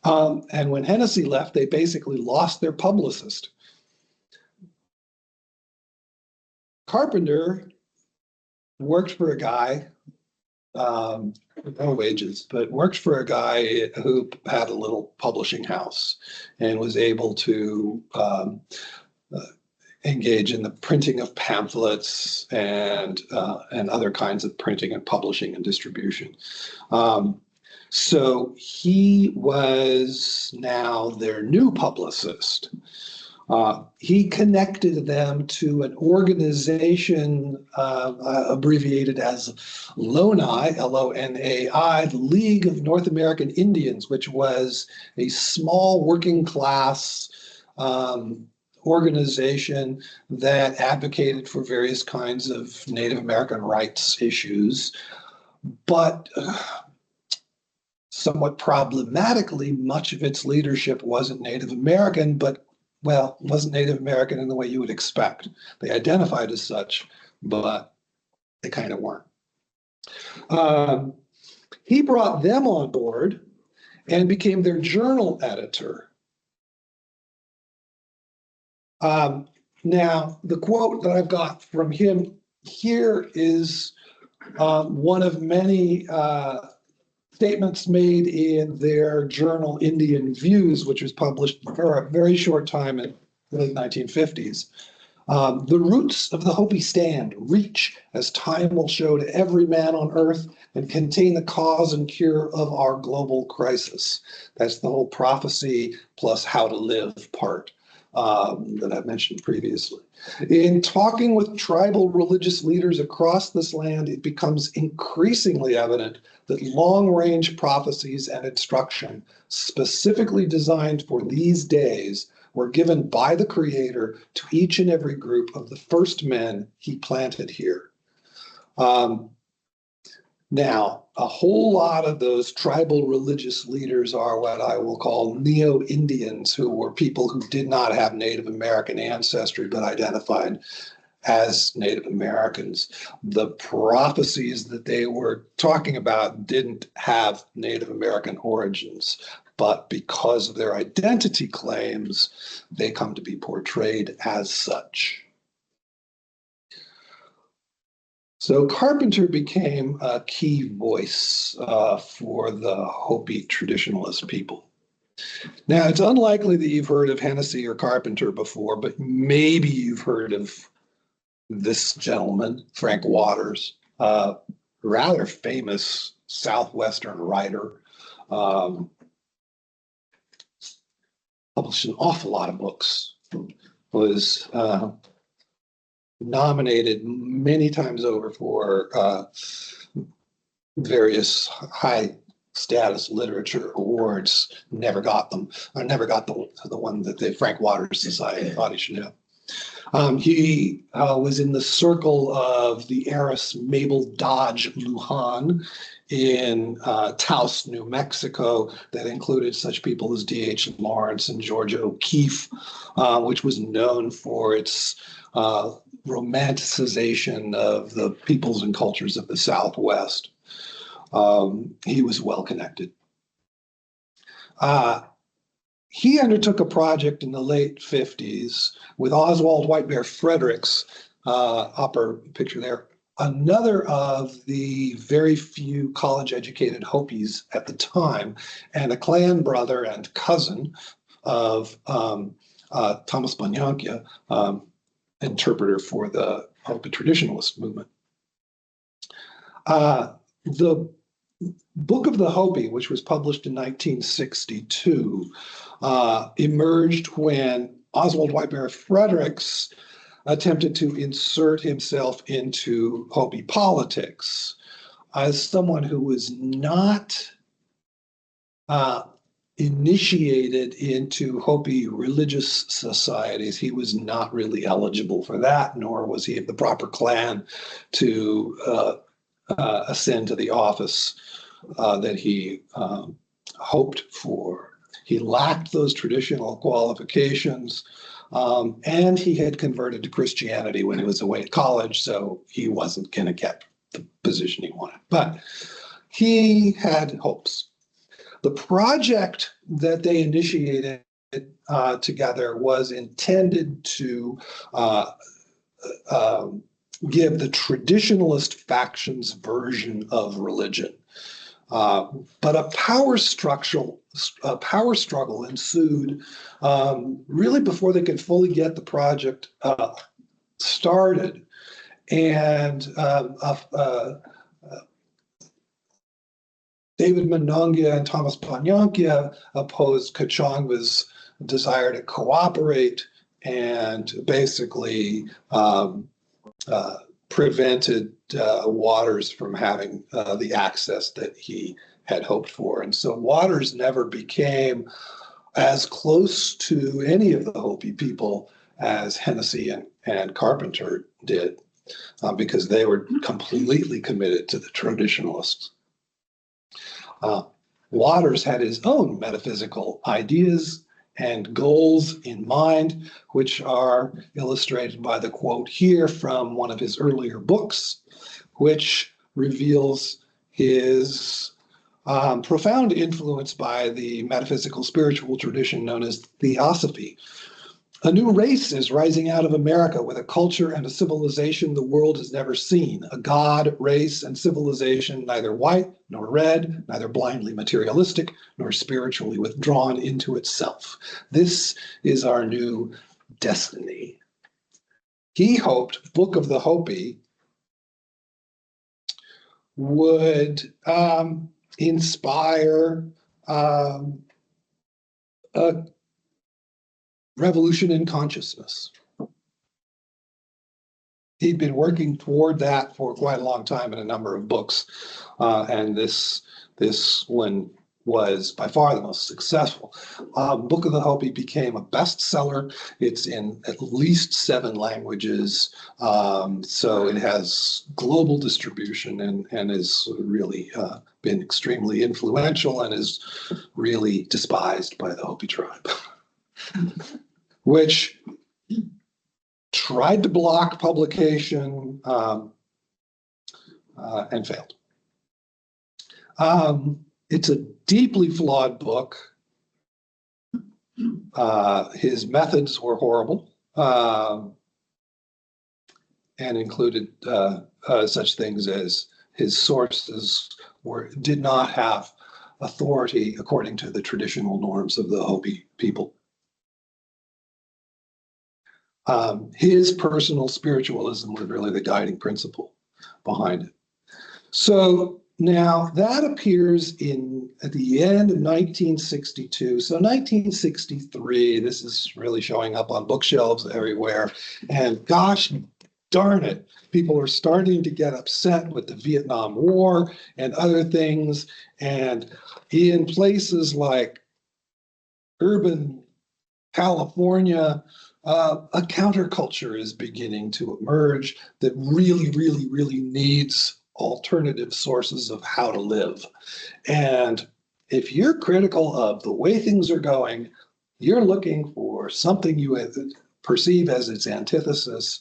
Speaker 3: And when Hennessy left, they basically lost their publicist. Carpenter worked for a guy, no wages, but worked for a guy who had a little publishing house and was able to engage in the printing of pamphlets and other kinds of printing and publishing and distribution. So he was now their new publicist. He connected them to an organization abbreviated as LONAI, L-O-N-A-I, the League of North American Indians, which was a small working class organization that advocated for various kinds of Native American rights issues, but somewhat problematically, much of its leadership wasn't Native American, but, well, wasn't Native American in the way you would expect. They identified as such, but they kind of weren't. He brought them on board and became their journal editor. Now, the quote that I've got from him here is one of many statements made in their journal Indian Views, which was published for a very short time in the late 1950s. The roots of the Hopi stand reach as time will show to every man on earth and contain the cause and cure of our global crisis. That's the whole prophecy plus how to live part that I mentioned previously. In talking with tribal religious leaders across this land, it becomes increasingly evident that long-range prophecies and instruction specifically designed for these days were given by the Creator to each and every group of the first men he planted here. Now, a whole lot of those tribal religious leaders are what I will call neo-Indians, who were people who did not have Native American ancestry but identified as Native Americans. The prophecies that they were talking about didn't have Native American origins, but because of their identity claims, they come to be portrayed as such. So Carpenter became a key voice for the Hopi traditionalist people. Now, it's unlikely that you've heard of Hennessy or Carpenter before, but maybe you've heard of this gentleman, Frank Waters, rather famous Southwestern writer, published an awful lot of books, was nominated many times over for various high status literature awards, never got them, or never got the one that the Frank Waters Society thought he should have. He was in the circle of the heiress Mabel Dodge Lujan in Taos, New Mexico, that included such people as D.H. Lawrence and Georgia O'Keeffe, which was known for its romanticization of the peoples and cultures of the Southwest. He was well connected. He undertook a project in the late 50s with Oswald White Bear Fredericks, upper picture there, another of the very few college-educated Hopis at the time, and a clan brother and cousin of Thomas Banyankia, interpreter for the Hopi traditionalist movement. The Book of the Hopi, which was published in 1962, emerged when Oswald White Bear Fredericks attempted to insert himself into Hopi politics as someone who was not initiated into Hopi religious societies. He was not really eligible for that, nor was he of the proper clan to ascend to the office that he hoped for. He lacked those traditional qualifications, and he had converted to Christianity when he was away at college, so he wasn't going to get the position he wanted. But he had hopes. The project that they initiated together was intended to give the traditionalist faction's version of religion. But a power struggle ensued really before they could fully get the project started. And David Monongia and Thomas Banyankia opposed Kachangwa's desire to cooperate and basically prevented Waters from having the access that he had hoped for. And so Waters never became as close to any of the Hopi people as Hennessy and Carpenter did, because they were completely committed to the traditionalists. Waters had his own metaphysical ideas and goals in mind, which are illustrated by the quote here from one of his earlier books, which reveals his profound influence by the metaphysical spiritual tradition known as Theosophy. A new race is rising out of America with a culture and a civilization the world has never seen. A god, race, and civilization neither white nor red, neither blindly materialistic nor spiritually withdrawn into itself. This is our new destiny. He hoped Book of the Hopi would inspire a revolution in consciousness. He'd been working toward that for quite a long time in a number of books, and this one was by far the most successful. Book of the Hopi became a bestseller. It's in at least 7 languages, so it has global distribution and has really been extremely influential and is really despised by the Hopi tribe, which tried to block publication and failed. It's a deeply flawed book. His methods were horrible and included such things as his sources did not have authority according to the traditional norms of the Hopi people. His personal spiritualism was really the guiding principle behind it. So now that appears at the end of 1962. So 1963, this is really showing up on bookshelves everywhere. And gosh darn it, people are starting to get upset with the Vietnam War and other things. And in places like urban California, a counterculture is beginning to emerge that really needs alternative sources of how to live. And if you're critical of the way things are going, you're looking for something you perceive as its antithesis.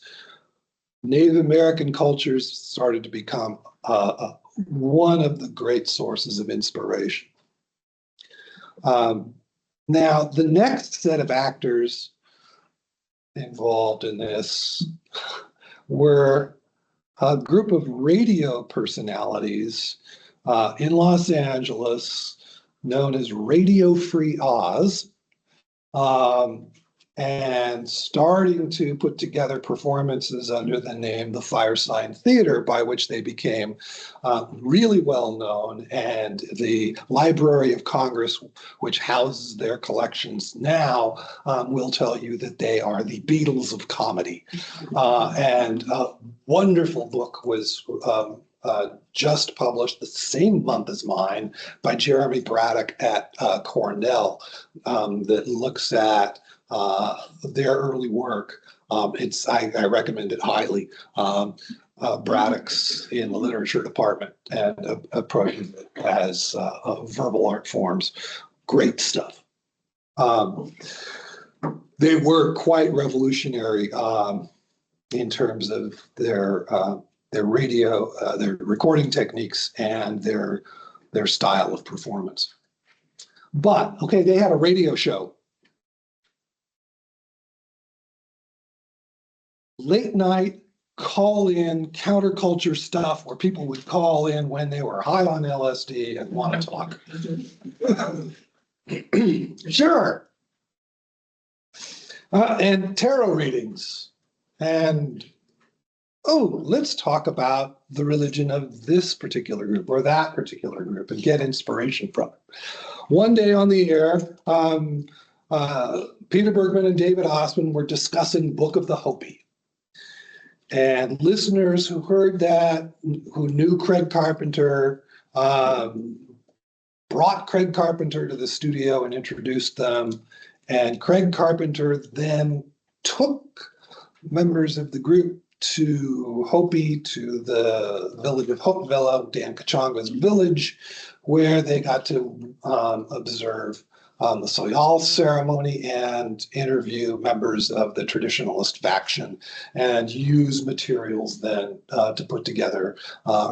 Speaker 3: Native American cultures started to become one of the great sources of inspiration. Now, the next set of actors involved in this were a group of radio personalities in Los Angeles known as Radio Free Oz, and starting to put together performances under the name the Firesign Theater, by which they became really well known. And the Library of Congress, which houses their collections now, will tell you that they are the Beatles of comedy. And a wonderful book was just published the same month as mine by Jeremy Braddock at Cornell that looks at their early work. I recommend it highly. Braddock's in the literature department and approaches it as verbal art forms. Great stuff. They were quite revolutionary in terms of their radio, their recording techniques, and their style of performance. But okay, they had a radio show. Late night, call-in counterculture stuff where people would call in when they were high on LSD and want to talk. Sure. And tarot readings. And, oh, let's talk about the religion of this particular group or that particular group and get inspiration from it. One day on the air, Peter Bergman and David Osmond were discussing Book of the Hopi. And listeners who heard that, who knew Craig Carpenter, brought Craig Carpenter to the studio and introduced them. And Craig Carpenter then took members of the group to Hopi, to the village of Hopevilla, Dan Kachanga's village, where they got to observe the Soyal ceremony and interview members of the traditionalist faction and use materials then to put together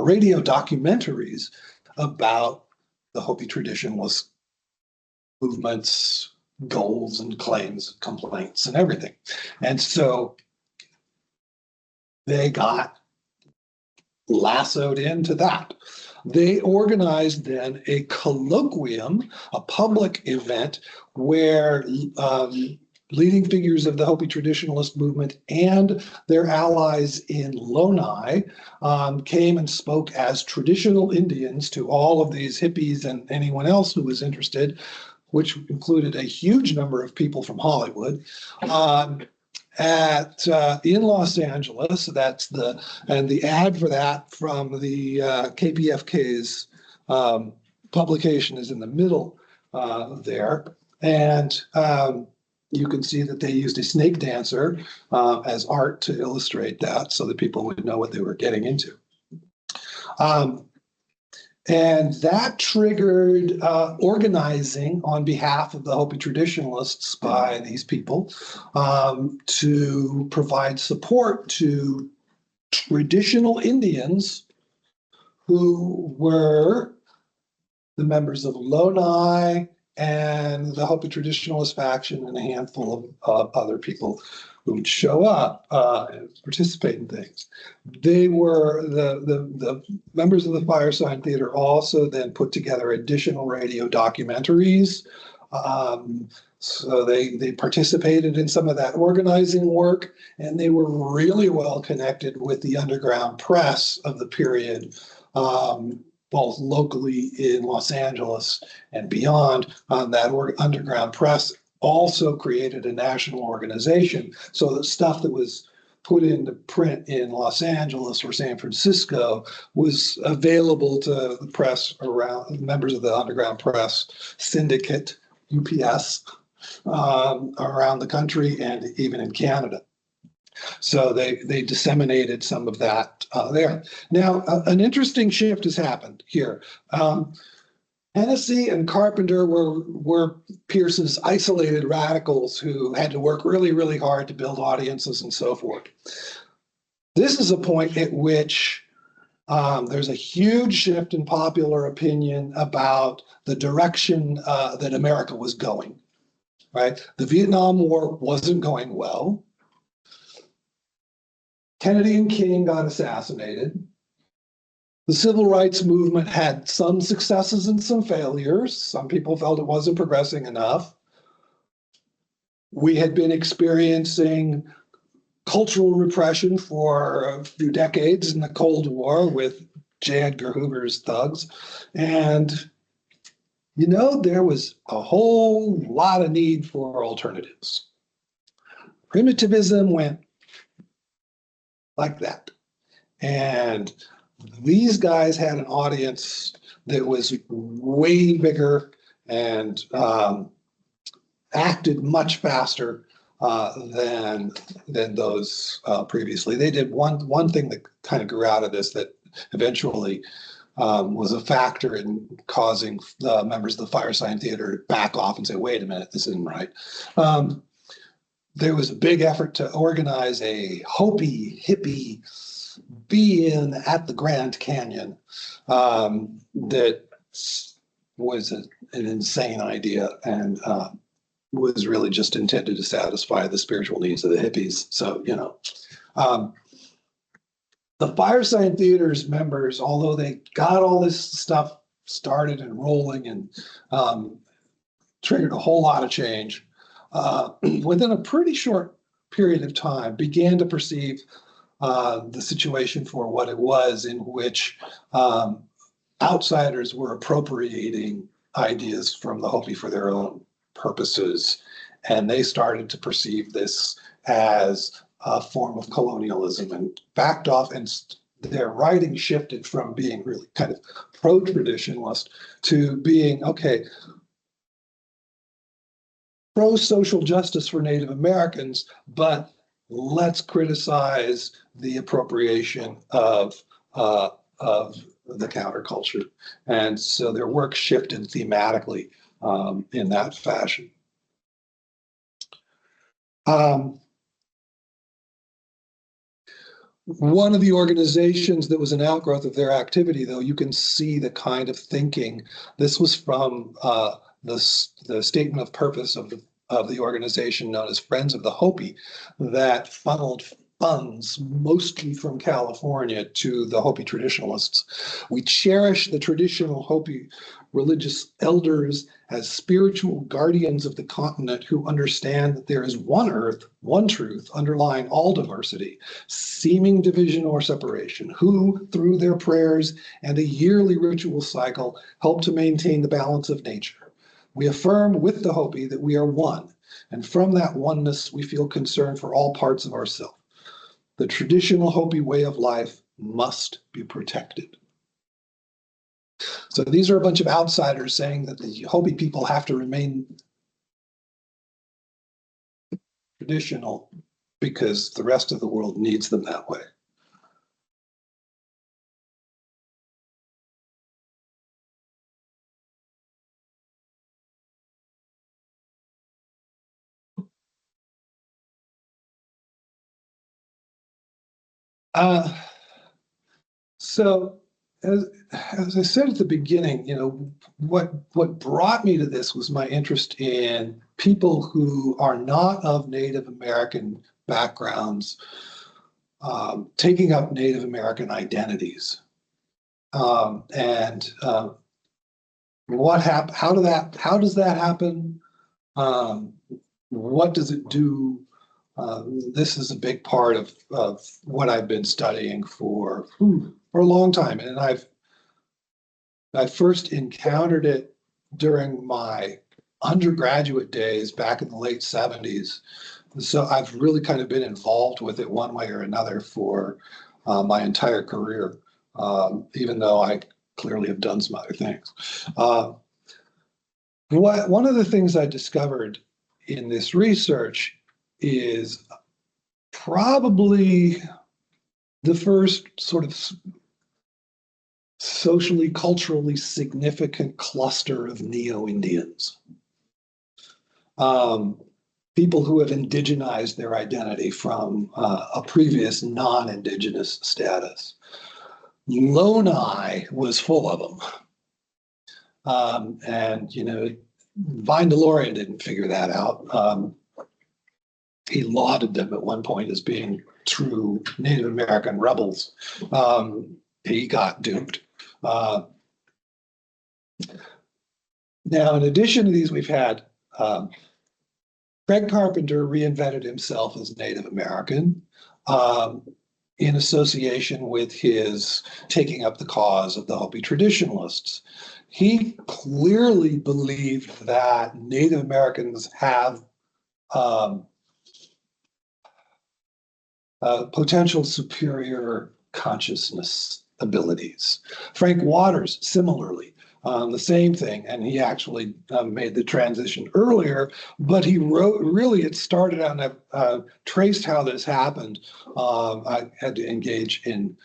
Speaker 3: radio documentaries about the Hopi traditionalist movements, goals and claims, complaints, and everything. And so they got lassoed into that. They organized then a colloquium, a public event where leading figures of the Hopi traditionalist movement and their allies in Loni came and spoke as traditional Indians to all of these hippies and anyone else who was interested, which included a huge number of people from Hollywood. In Los Angeles, and the ad for that from the KPFK's publication is in the middle there, and you can see that they used a snake dancer as art to illustrate that, so that people would know what they were getting into. And that triggered organizing on behalf of the Hopi traditionalists by these people to provide support to traditional Indians who were the members of Loni and the Hopi traditionalist faction and a handful of other people who would show up and participate in things. They were the members of the Firesign Theater also then put together additional radio documentaries. So they participated in some of that organizing work, and they were really well connected with the underground press of the period, both locally in Los Angeles and beyond. That underground press also created a national organization. So the stuff that was put into print in Los Angeles or San Francisco was available to the press around, members of the underground press syndicate, UPS, around the country and even in Canada. So they disseminated some of that there. Now, an interesting shift has happened here. Hennessy and Carpenter were Pierce's isolated radicals who had to work really, really hard to build audiences and so forth. This is a point at which there's a huge shift in popular opinion about the direction that America was going, right? The Vietnam War wasn't going well. Kennedy and King got assassinated. The civil rights movement had some successes and some failures. Some people felt it wasn't progressing enough. We had been experiencing cultural repression for a few decades in the Cold War with J. Edgar Hoover's thugs. And, you know, there was a whole lot of need for alternatives. Primitivism went like that. And these guys had an audience that was way bigger and acted much faster than those previously. They did one thing that kind of grew out of this that eventually was a factor in causing members of the Firesign Theater to back off and say, wait a minute, this isn't right. There was a big effort to organize a Hopi hippie be-in at the Grand Canyon that was an insane idea and was really just intended to satisfy the spiritual needs of the hippies. So, you know, the Firesign Theater's members, although they got all this stuff started and rolling and triggered a whole lot of change, within a pretty short period of time began to perceive the situation for what it was, in which outsiders were appropriating ideas from the Hopi for their own purposes. And they started to perceive this as a form of colonialism and backed off, and their writing shifted from being really kind of pro-traditionalist to being, okay, pro-social justice for Native Americans, but let's criticize the appropriation of the counterculture. And so their work shifted thematically in that fashion. One of the organizations that was an outgrowth of their activity, though, you can see the kind of thinking. This was from the statement of purpose of the organization known as Friends of the Hopi that funneled funds mostly from California to the Hopi traditionalists. We cherish the traditional Hopi religious elders as spiritual guardians of the continent who understand that there is one earth, one truth underlying all diversity, seeming division or separation, who, through their prayers and a yearly ritual cycle, help to maintain the balance of nature. We affirm with the Hopi that we are one, and from that oneness we feel concern for all parts of ourselves. The traditional Hopi way of life must be protected. So these are a bunch of outsiders saying that the Hopi people have to remain traditional because the rest of the world needs them that way. So as I said at the beginning, what brought me to this was my interest in people who are not of Native American backgrounds, taking up Native American identities. How does that happen? What does it do? This is a big part of what I've been studying for a long time. And I first encountered it during my undergraduate days back in the late 70s. So I've really kind of been involved with it one way or another for my entire career, even though I clearly have done some other things. One of the things I discovered in this research is probably the first sort of socially, culturally significant cluster of neo-Indians. People who have indigenized their identity from a previous non-indigenous status. Loni was full of them. Vine DeLorean didn't figure that out. He lauded them at one point as being true Native American rebels. He got duped. Now, in addition to these, we've had Craig Carpenter reinvented himself as Native American in association with his taking up the cause of the Hopi traditionalists. He clearly believed that Native Americans have potential superior consciousness abilities. Frank Waters, similarly, the same thing, and he actually made the transition earlier, but he wrote, really it started out, and I've traced how this happened. I had to engage in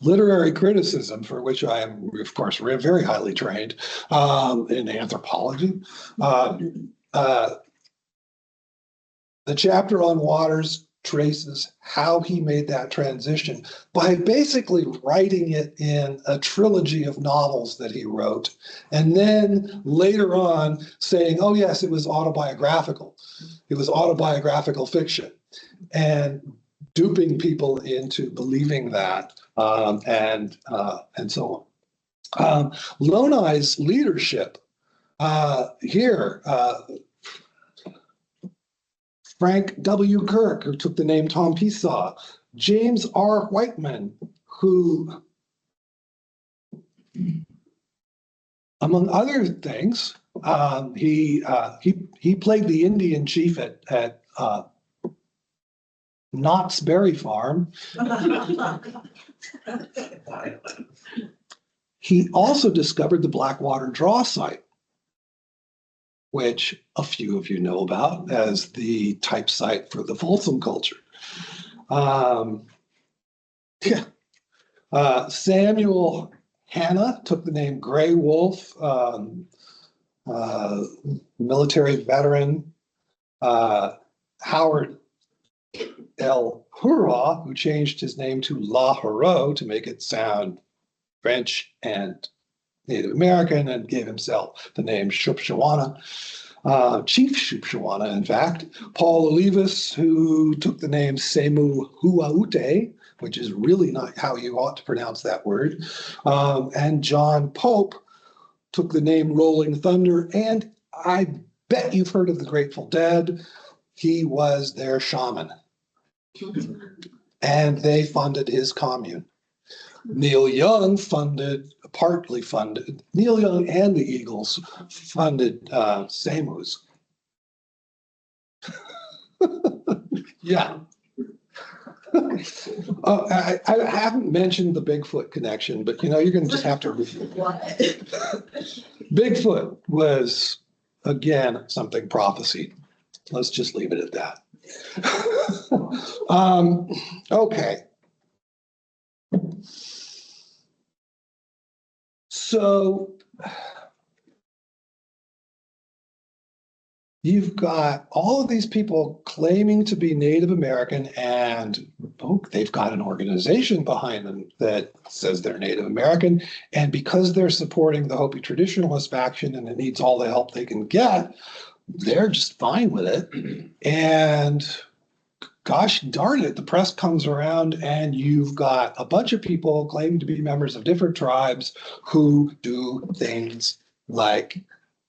Speaker 3: literary criticism, for which I am, of course, very highly trained in anthropology. The chapter on Waters traces how he made that transition by basically writing it in a trilogy of novels that he wrote, and then later on saying, oh yes, it was autobiographical. It was autobiographical fiction, and duping people into believing that, and so on. Loni's leadership here, Frank W. Kirk, who took the name Tom Pesaw, James R. Whiteman, who, among other things, he played the Indian chief at Knott's Berry Farm. He also discovered the Blackwater Draw site, which a few of you know about as the type site for the Folsom culture. Samuel Hanna took the name Gray Wolf, military veteran. Howard L. Hurrah, who changed his name to La Hurrah to make it sound French and Native American and gave himself the name Shupshawana, Chief Shupshawana, in fact. Paul Olivas, who took the name Semu Huaute, which is really not how you ought to pronounce that word, and John Pope took the name Rolling Thunder, and I bet you've heard of the Grateful Dead. He was their shaman, and they funded his commune. Neil Young partly funded, Neil Young and the Eagles funded Semus. Yeah. I haven't mentioned the Bigfoot connection, but you're going to just have to. Bigfoot was, again, something prophesied. Let's just leave it at that. Okay. So you've got all of these people claiming to be Native American, and they've got an organization behind them that says they're Native American. And because they're supporting the Hopi traditionalist faction and it needs all the help they can get, they're just fine with it. And gosh darn it, the press comes around and you've got a bunch of people claiming to be members of different tribes who do things like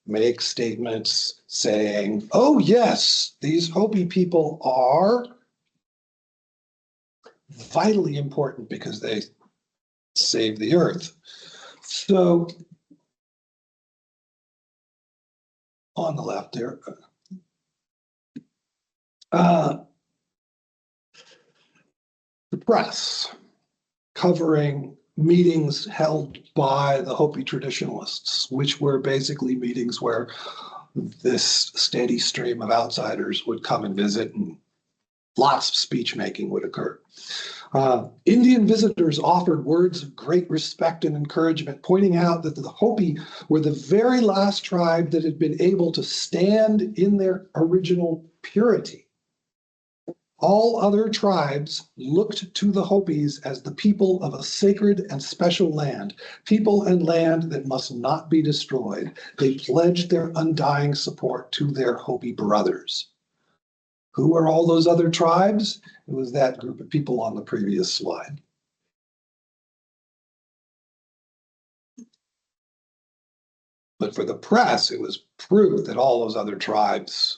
Speaker 3: make statements saying, oh yes, these Hopi people are vitally important because they save the earth. So on the left there, the press covering meetings held by the Hopi traditionalists, which were basically meetings where this steady stream of outsiders would come and visit, and lots of speech making would occur. Indian visitors offered words of great respect and encouragement, pointing out that the Hopi were the very last tribe that had been able to stand in their original purity. All other tribes looked to the Hopis as the people of a sacred and special land, people and land that must not be destroyed. They pledged their undying support to their Hopi brothers. Who are all those other tribes? It was that group of people on the previous slide. But for the press, it was proof that all those other tribes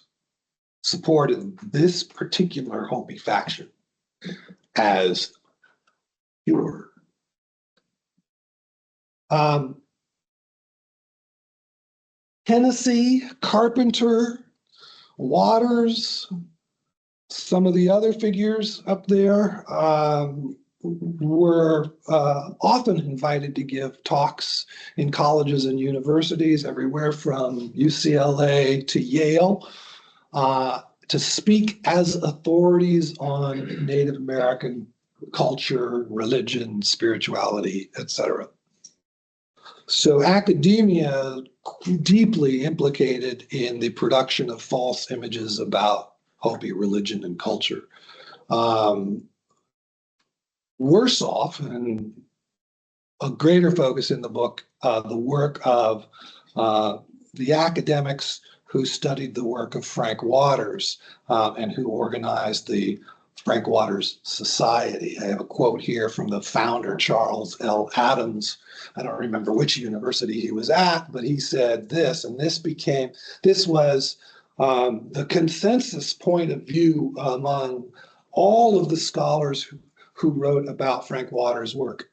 Speaker 3: supported this particular Hopi faction as pure. Hennessy, Carpenter, Waters, some of the other figures up there were often invited to give talks in colleges and universities, everywhere from UCLA to Yale, to speak as authorities on Native American culture, religion, spirituality, etc. So academia deeply implicated in the production of false images about Hopi religion and culture. Worse off, and a greater focus in the book, the work of the academics who studied the work of Frank Waters and who organized the Frank Waters Society. I have a quote here from the founder, Charles L. Adams. I don't remember which university he was at, but he said this, and this was the consensus point of view among all of the scholars who wrote about Frank Waters' work.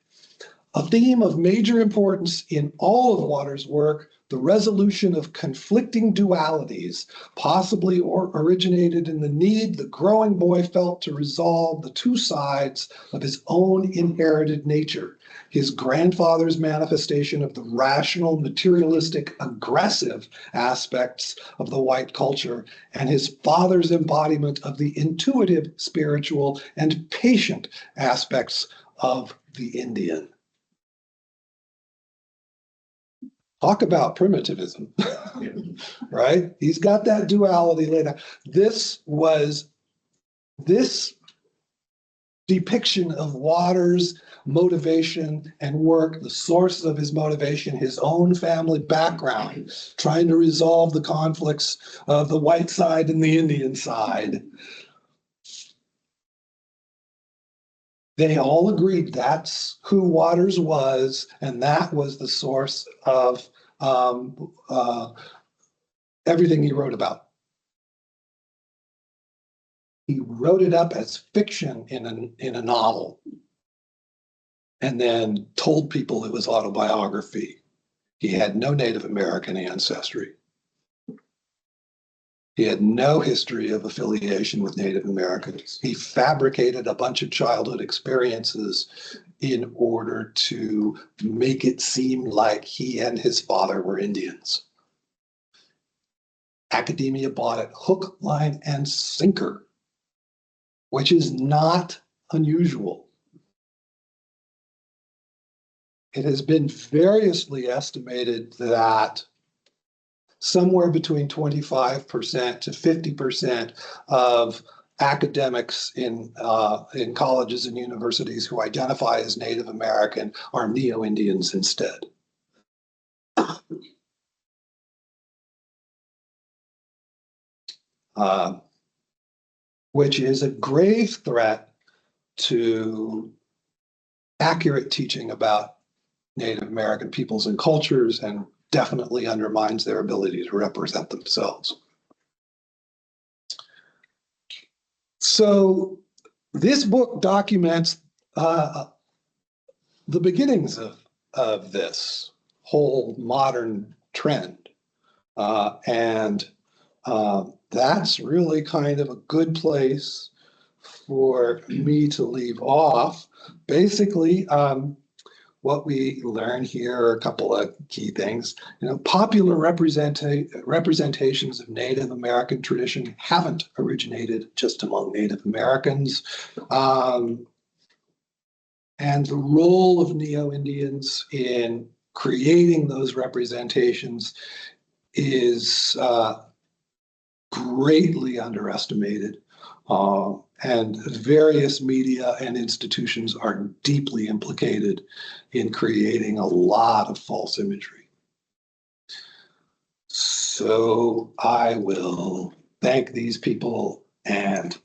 Speaker 3: A theme of major importance in all of Waters' work, the resolution of conflicting dualities, possibly originated in the need the growing boy felt to resolve the two sides of his own inherited nature, his grandfather's manifestation of the rational, materialistic, aggressive aspects of the white culture, and his father's embodiment of the intuitive, spiritual, and patient aspects of the Indian. Talk about primitivism, right? He's got that duality laid out. This depiction of Waters' motivation and work, the sources of his motivation, his own family background, trying to resolve the conflicts of the white side and the Indian side. They all agreed that's who Waters was, and that was the source of everything he wrote about. He wrote it up as fiction in a novel, and then told people it was autobiography. He had no Native American ancestry. He had no history of affiliation with Native Americans. He fabricated a bunch of childhood experiences in order to make it seem like he and his father were Indians. Academia bought it hook, line, and sinker, which is not unusual. It has been variously estimated that somewhere between 25% to 50% of academics in colleges and universities who identify as Native American are Neo-Indians instead. Which is a grave threat to accurate teaching about Native American peoples and cultures, and definitely undermines their ability to represent themselves. So this book documents the beginnings of this whole modern trend. And that's really kind of a good place for me to leave off. Basically, what we learn here are a couple of key things. Popular representations of Native American tradition haven't originated just among Native Americans. And the role of Neo-Indians in creating those representations is greatly underestimated. And various media and institutions are deeply implicated in creating a lot of false imagery. So I will thank these people, and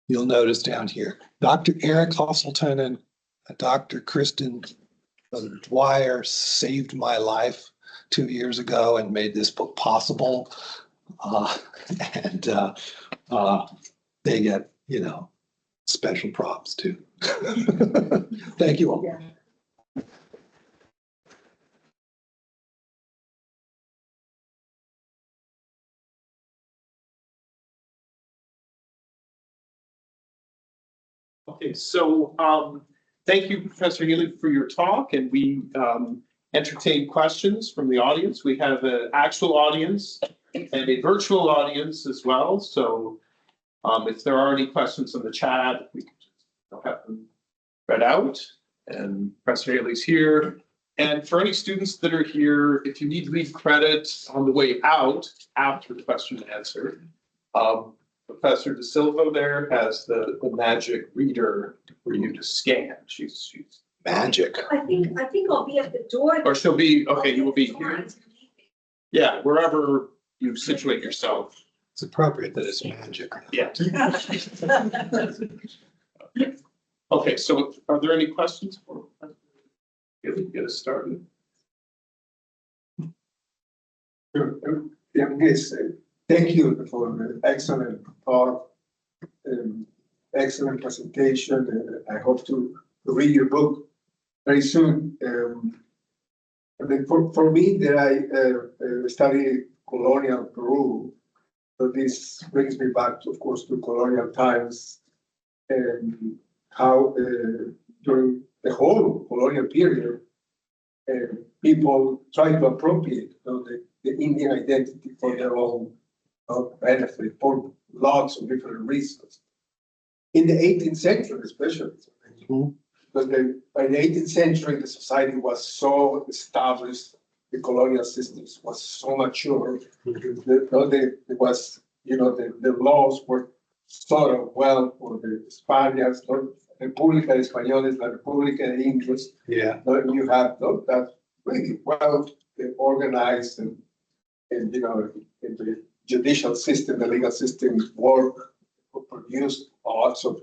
Speaker 3: you'll notice down here, Dr. Eric Hosselton and Dr. Kristen Dwyer saved my life 2 years ago and made this book possible. They get, special props too. Thank you all.
Speaker 1: Yeah.
Speaker 2: Okay, so thank you, Professor Healy, for your talk, and we entertain questions from the audience. We have an actual audience and a virtual audience as well. So if there are any questions in the chat, we can just have them read out. And Professor Haley's here. And for any students that are here, if you need to leave credit on the way out after the question and answer, Professor De Silva there has the magic reader for you to scan. She's
Speaker 3: Magic.
Speaker 4: I think I'll be at the door.
Speaker 2: Or she'll be, okay, you will be here. Yeah, wherever you situate yourself.
Speaker 3: It's appropriate that it's magic.
Speaker 2: Yeah. Okay, so are there any questions for get us started?
Speaker 5: Yes, thank you for the excellent talk, excellent presentation. I hope to read your book very soon. For me, that I study colonial Peru, so this brings me back, of course, to colonial times and how during the whole colonial period, people try to appropriate the Indian identity for their own benefit for lots of different reasons. In the 18th century, especially, because by the 18th century, the society was so established, the colonial systems was so mature, it was, the laws were sort of well for the Spaniards, no? República de Españoles, la República de Indios.
Speaker 3: Yeah.
Speaker 5: No, you have that really well organized and in the judicial system, the legal system work, produce lots of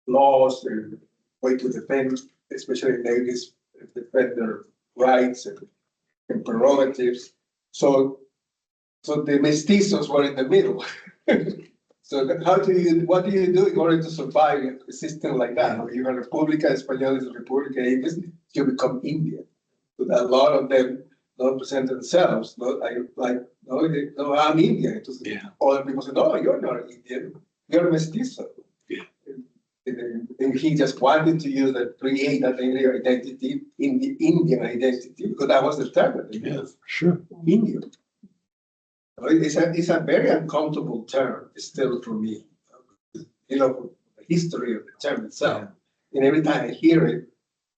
Speaker 5: laws and way to defend, especially natives, defend their rights and prerogatives. So the mestizos were in the middle. So what do you do in order to survive in a system like that? You have República Española, República Indies, you become Indian. So that a lot of them don't present themselves, no, I'm Indian.
Speaker 3: Yeah.
Speaker 5: Other people say, no, you're not Indian, you're mestizo.
Speaker 3: Yeah.
Speaker 5: And he just wanted to use that, create that identity in the Indian identity, because that was the term that they used.
Speaker 3: Sure.
Speaker 5: Indian. It's a very uncomfortable term still for me. The history of the term itself. And every time I hear it,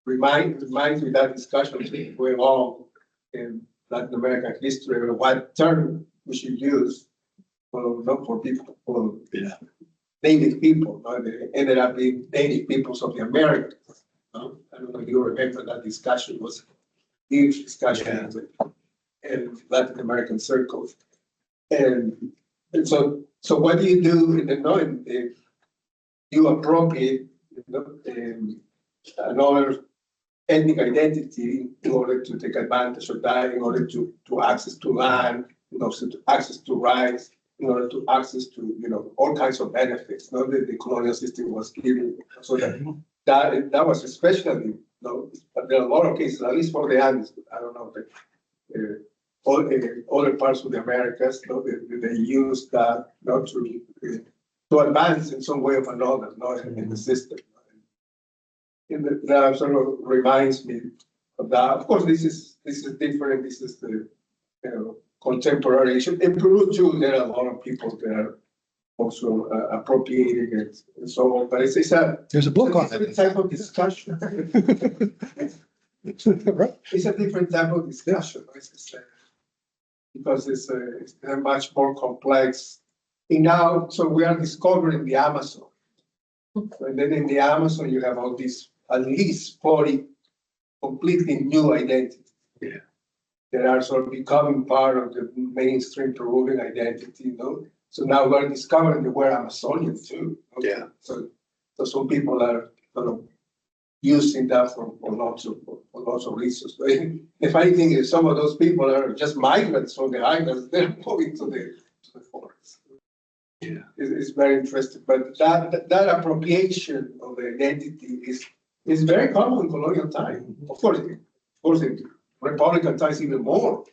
Speaker 5: reminds me that discussion going on in Latin American history of what term we should use for people, for native people. They ended up being native peoples of the Americas. I don't know if you remember that discussion. It was a huge discussion in Latin American circles. And so what do you do? You appropriate another ethnic identity in order to take advantage of that, in order to access to land, in order to access to rights, in order to access to all kinds of benefits. That the colonial system was giving. So that was especially but there are a lot of cases, at least for the Andes. I don't know. Other parts of the Americas, they use that to advance in some way or another, in the system. And that sort of reminds me of that. Of course, this is different. This is the contemporary issue. In Peru too, there are a lot of people that are also appropriating it and so on. But
Speaker 3: There's a book on
Speaker 5: different
Speaker 3: it.
Speaker 5: type of discussion.
Speaker 3: Right.
Speaker 5: It's a different type of discussion. Because it's a much more complex. And now, so we are discovering the Amazon. And then in the Amazon, you have all these, at least 40 completely new identities.
Speaker 3: Yeah.
Speaker 5: That are sort of becoming part of the mainstream Peruvian identity, So now we're discovering that we're Amazonian too.
Speaker 3: Yeah.
Speaker 5: So some people are sort of using that for lots of reasons. The funny thing is, some of those people are just migrants from the islands. They're moving to the forest.
Speaker 3: Yeah,
Speaker 5: it's very interesting. But that appropriation of the identity is very common in colonial time. Of course, in Republican times even more.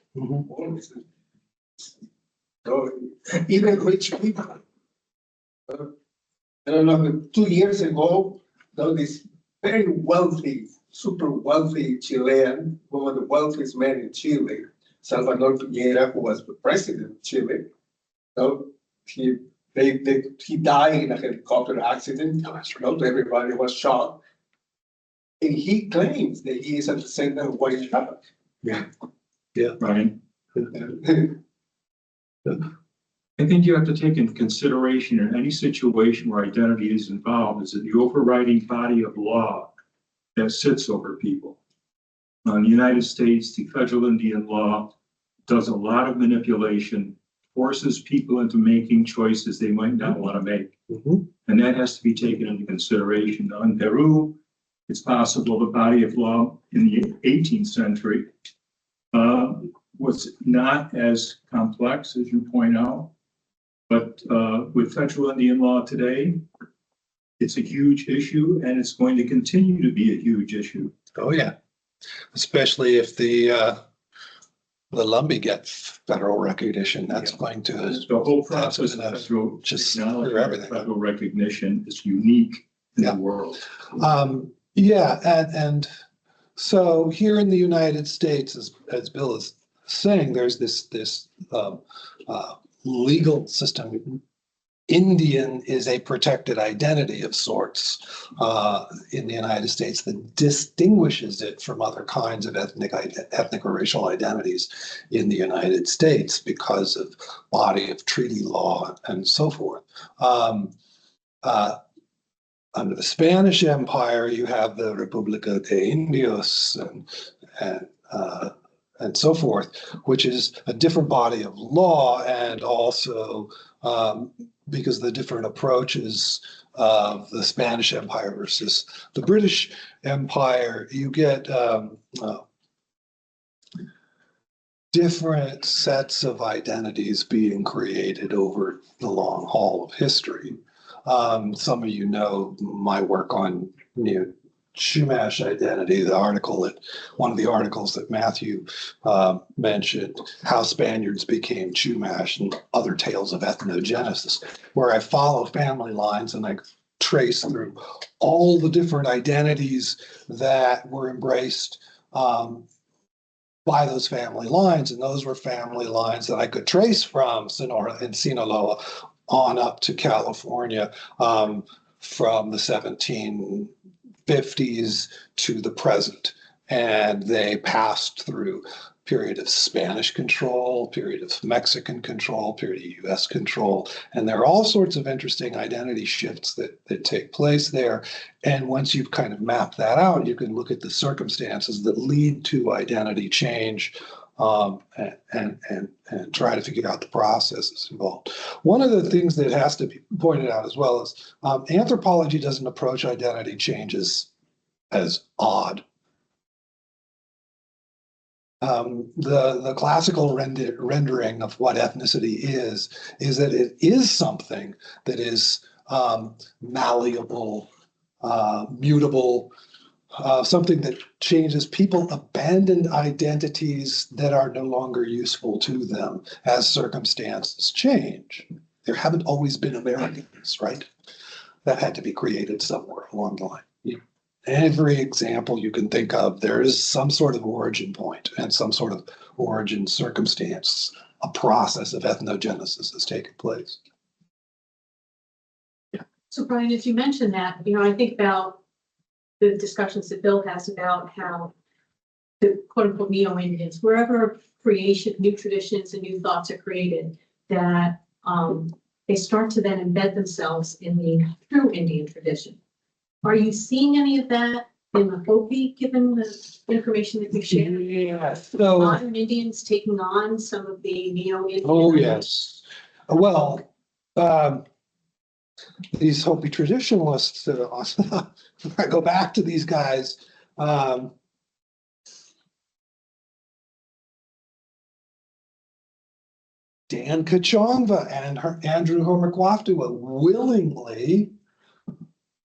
Speaker 5: So even rich people. I don't know. 2 years ago, this very wealthy, super wealthy Chilean, one of the wealthiest men in Chile, Salvador Piñera, who was the president of Chile. He died in a helicopter accident. Everybody was shocked. And he claims that he is a descendant of white Shabbat.
Speaker 3: Yeah.
Speaker 6: Right. I think you have to take into consideration in any situation where identity is involved is that the overriding body of law that sits over people. In the United States, the federal Indian law does a lot of manipulation, forces people into making choices they might not want to make. And that has to be taken into consideration. Now, in Peru, it's possible the body of law in the 18th century was not as complex as you point out. But with federal Indian law today, it's a huge issue, and it's going to continue to be a huge issue.
Speaker 3: Oh yeah, especially if the Lumbee gets federal recognition. That's going to
Speaker 6: The whole process of federal
Speaker 3: just
Speaker 6: acknowledgement
Speaker 3: for everything.
Speaker 6: federal recognition is unique in the world.
Speaker 3: And so here in the United States, as Bill is saying, there's this legal system Indian is a protected identity of sorts in the United States that distinguishes it from other kinds of ethnic or racial identities in the United States because of body of treaty law and so forth. Under the Spanish Empire, you have the República de Indios and so forth, which is a different body of law, and also because of the different approaches of the Spanish Empire versus the British Empire, you get different sets of identities being created over the long haul of history. Some of you know my work on Chumash identity, one of the articles that Matthew mentioned, How Spaniards Became Chumash and Other Tales of Ethnogenesis, where I follow family lines and I trace through all the different identities that were embraced by those family lines. And those were family lines that I could trace from Sonora and Sinaloa on up to California from the 1750s to the present. And they passed through a period of Spanish control, period of Mexican control, period of US control. And there are all sorts of interesting identity shifts that take place there. And once you've kind of mapped that out, you can look at the circumstances that lead to identity change and try to figure out the processes involved. One of the things that has to be pointed out as well is anthropology doesn't approach identity changes as odd. The classical rendering of what ethnicity is that it is something that is malleable, mutable, something that changes. People abandon identities that are no longer useful to them as circumstances change. There haven't always been Americans, right? That had to be created somewhere along the line. Every example you can think of, there is some sort of origin point and some sort of origin circumstance. A process of ethnogenesis has taken place.
Speaker 7: So Brian, as you mentioned that, I think about the discussions that Bill has about how the quote unquote neo-Indians, wherever creation, new traditions and new thoughts are created, that they start to then embed themselves in the true Indian tradition. Are you seeing any of that in the Hopi, given the information that you shared?
Speaker 3: Yes. So,
Speaker 7: Modern Indians taking on some of the neo-Indian.
Speaker 3: oh yes. Well, these Hopi traditionalists, if I go back to these guys, Dan Kachongva and Andrew Homerkwaftua willingly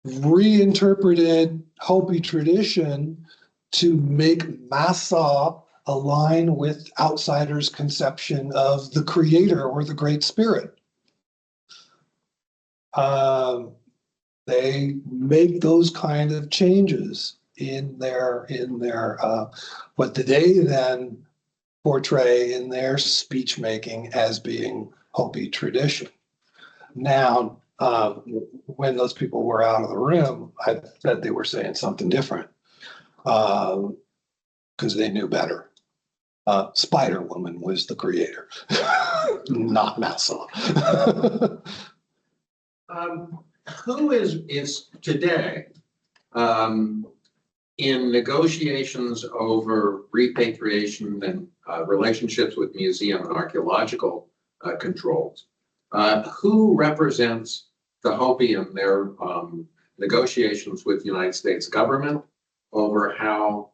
Speaker 3: reinterpreted Hopi tradition to make Massa align with outsiders' conception of the creator or the great spirit. They make those kind of changes in their what they then portray in their speech making as being Hopi tradition. Now, when those people were out of the room, I bet they were saying something different because they knew better. Spider Woman was the creator, not Massa.
Speaker 8: Who is today in negotiations over repatriation and relationships with museum and archaeological controls? Who represents the Hopi in their negotiations with the United States government over how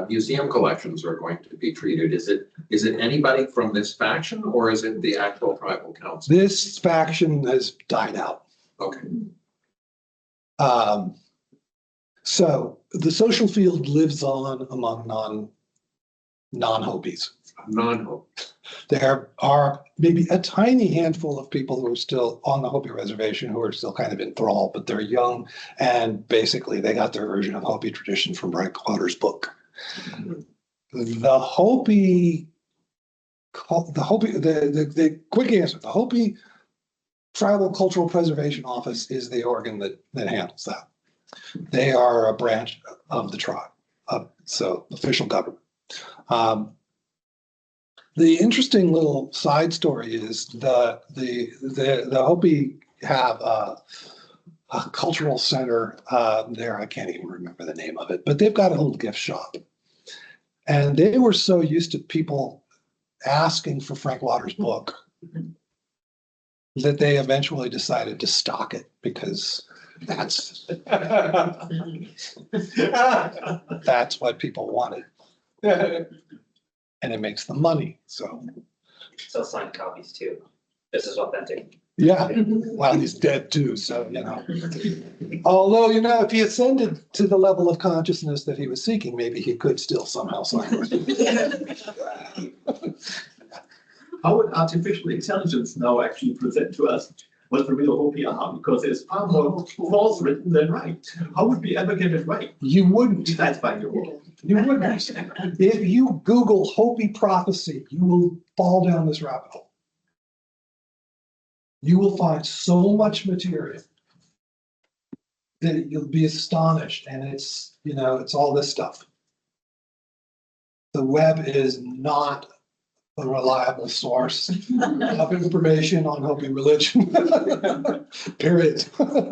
Speaker 8: museum collections are going to be treated? Is it anybody from this faction, or is it the actual tribal council?
Speaker 3: This faction has died out.
Speaker 8: Okay.
Speaker 3: So the social field lives on among non-Hopis.
Speaker 8: Non-Hopi.
Speaker 3: There are maybe a tiny handful of people who are still on the Hopi reservation who are still kind of enthralled, but they're young, and basically they got their version of Hopi tradition from Brightwater's book. The quick answer, the Hopi Tribal Cultural Preservation Office is the organ that handles that. They are a branch of the tribe, so official government. The interesting little side story is the Hopi have a cultural center there. I can't even remember the name of it, but they've got a little gift shop. And they were so used to people asking for Frank Waters' book that they eventually decided to stock it because that's what people wanted. And it makes them money, so.
Speaker 9: So signed copies too. This is authentic.
Speaker 3: Yeah, well, he's dead too, so, Although, if he ascended to the level of consciousness that he was seeking, maybe he could still somehow sign it.
Speaker 10: How would artificial intelligence now actually present to us what the real Hopi are? Because there's far more false written than right. How would we ever get it right?
Speaker 3: You wouldn't.
Speaker 10: Besides by your book.
Speaker 3: You wouldn't. If you Google Hopi prophecy, you will fall down this rabbit hole. You will find so much material that you'll be astonished. And it's all this stuff. The web is not a reliable source of information on Hopi religion. Period.
Speaker 4: You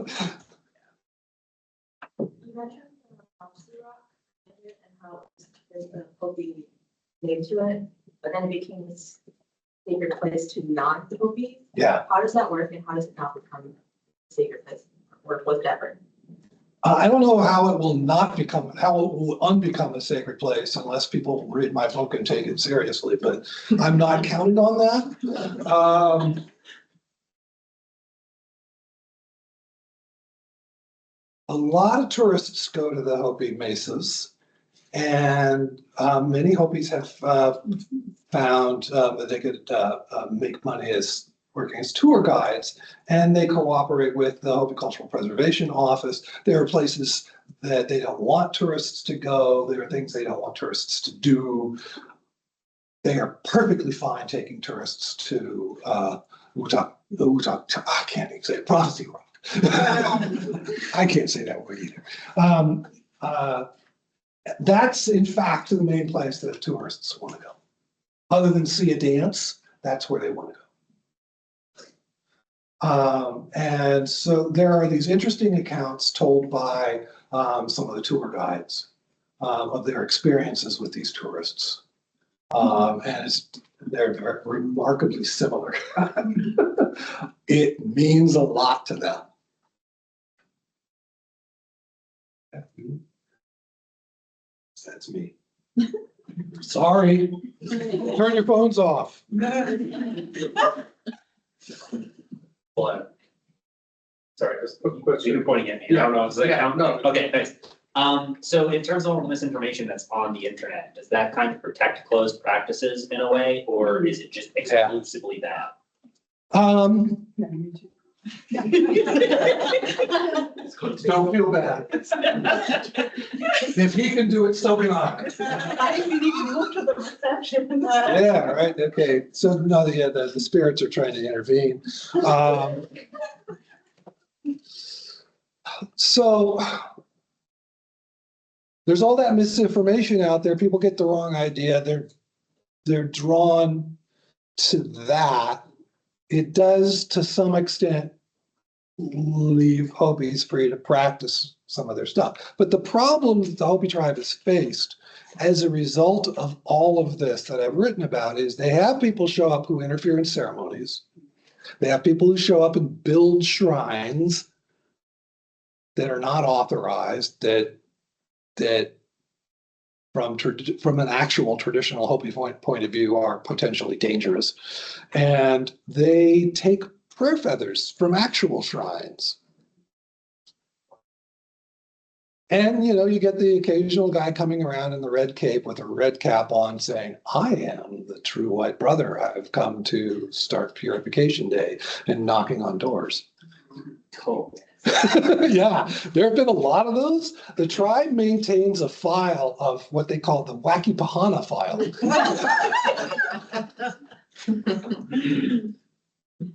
Speaker 4: mentioned and how there's a Hopi name to it, but then it became this sacred place to not the Hopi.
Speaker 3: Yeah.
Speaker 4: How does that work, and how does it not become a sacred place, or was it ever?
Speaker 3: I don't know how it will unbecome a sacred place unless people read my book and take it seriously, but I'm not counting on that. A lot of tourists go to the Hopi mesas, and many Hopis have found that they could make money as working as tour guides, and they cooperate with the Hopi Cultural Preservation Office. There are places that they don't want tourists to go. There are things they don't want tourists to do. They are perfectly fine taking tourists to I can't even say it, Prophecy Rock. I can't say that word either. That's in fact the main place that tourists want to go. Other than see a dance, that's where they want to go. And so there are these interesting accounts told by some of the tour guides of their experiences with these tourists. And they're remarkably similar. It means a lot to them. That's me. Sorry. Turn your phones off.
Speaker 9: Well, sorry, you're pointing at me. I don't know. Is that no. Okay, thanks. So in terms of all the misinformation that's on the internet, does that kind of protect closed practices in a way, or is it just exclusively that?
Speaker 3: Don't feel bad. If he can do it, so can I.
Speaker 4: I think we need to move to the reception.
Speaker 3: Yeah, right, okay. So no, the spirits are trying to intervene. So there's all that misinformation out there. People get the wrong idea. They're drawn to that. It does, to some extent, leave Hopis free to practice some of their stuff. But the problem that the Hopi tribe has faced as a result of all of this that I've written about is they have people show up who interfere in ceremonies. They have people who show up and build shrines that are not authorized, that from an actual traditional Hopi point of view are potentially dangerous. And they take prayer feathers from actual shrines. And, you get the occasional guy coming around in the red cape with a red cap on saying, I am the true white brother. I've come to start Purification Day, and knocking on doors.
Speaker 9: Oh.
Speaker 3: Yeah, there have been a lot of those. The tribe maintains a file of what they call the Wacky Pahana file.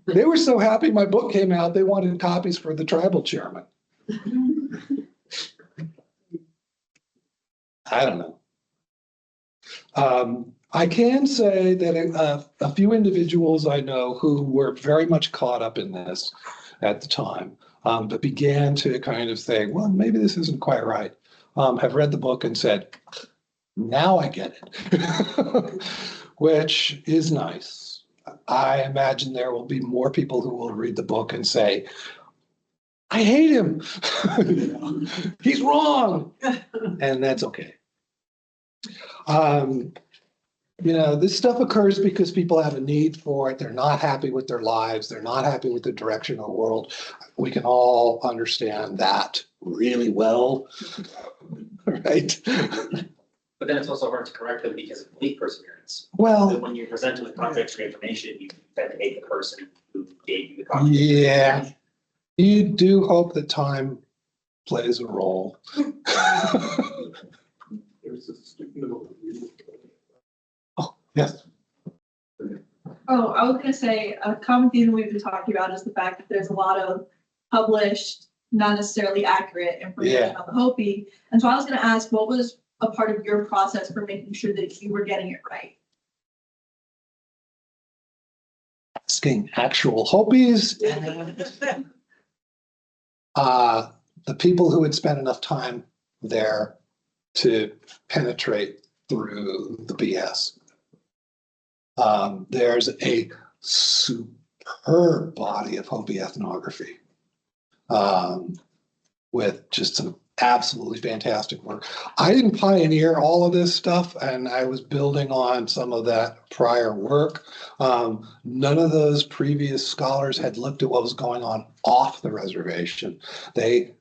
Speaker 3: They were so happy my book came out, they wanted copies for the tribal chairman. I don't know. I can say that a few individuals I know who were very much caught up in this at the time, but began to kind of think, well, maybe this isn't quite right, have read the book and said, now I get it, which is nice. I imagine there will be more people who will read the book and say, I hate him. He's wrong. And that's okay. This stuff occurs because people have a need for it. They're not happy with their lives. They're not happy with the direction of the world. We can all understand that really well, right?
Speaker 9: But then it's also hard to correct them because of belief perseverance.
Speaker 3: Well,
Speaker 9: So when you're presented with contradictory information, you tend to hate the person who gave you the contradictory
Speaker 3: yeah,
Speaker 9: information.
Speaker 3: you do hope that time plays a role. Oh, yes.
Speaker 11: Oh, I was gonna say, a common theme we've been talking about is the fact that there's a lot of published, not necessarily accurate information on the Hopi. And so I was gonna ask, what was a part of your process for making sure that you were getting it right?
Speaker 3: Asking actual Hopis and the people who had spent enough time there to penetrate through the BS. There's a superb body of Hopi ethnography with just some absolutely fantastic work. I didn't pioneer all of this stuff, and I was building on some of that prior work. None of those previous scholars had looked at what was going on off the reservation. They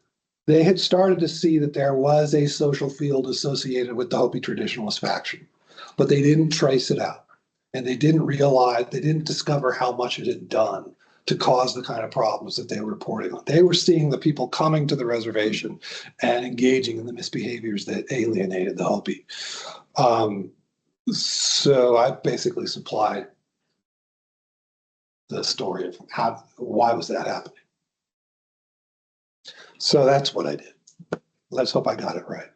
Speaker 3: had started to see that there was a social field associated with the Hopi traditionalist faction, but they didn't trace it out. And they didn't realize, they didn't discover how much it had done to cause the kind of problems that they were reporting on. They were seeing the people coming to the reservation and engaging in the misbehaviors that alienated the Hopi. So I basically supplied the story of why was that happening. So that's what I did. Let's hope I got it right.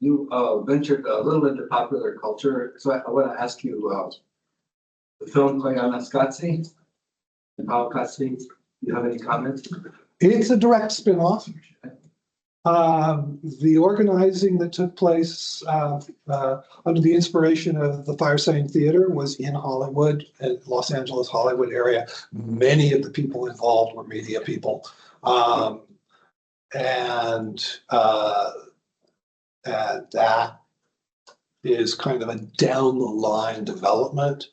Speaker 10: You ventured a little into popular culture, so I want to ask you, the film Koyaanisqatsi and Powakatsi, do you have any comments?
Speaker 3: It's a direct spin-off. The organizing that took place under the inspiration of the Fire Sign Theater was in Hollywood, Los Angeles, Hollywood area. Many of the people involved were media people. And that is kind of a down the line development.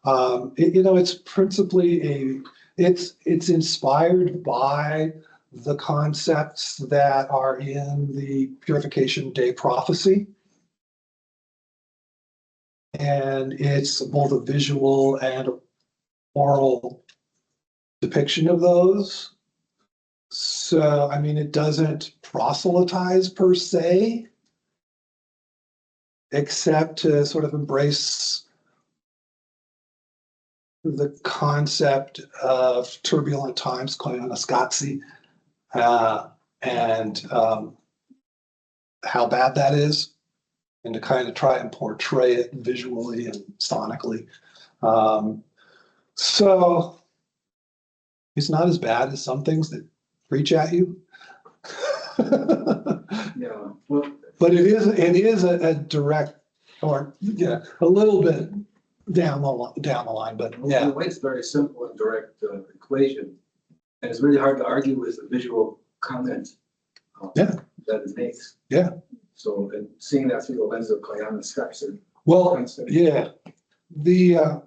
Speaker 3: It's principally it's inspired by the concepts that are in the Purification Day prophecy. And it's both a visual and oral depiction of those. So, I mean, it doesn't proselytize per se, except to sort of embrace the concept of turbulent times, Koyaanisqatsi, and how bad that is, and to kind of try and portray it visually and sonically. So it's not as bad as some things that preach at you.
Speaker 10: Yeah. Well,
Speaker 3: But it is a direct, or a little bit down the line, but yeah.
Speaker 10: in a way, it's very simple and direct equation, and it's really hard to argue with the visual comment that it makes.
Speaker 3: Yeah.
Speaker 10: So, and seeing that through the lens of Koyaanisqatsi.
Speaker 3: Well, yeah, the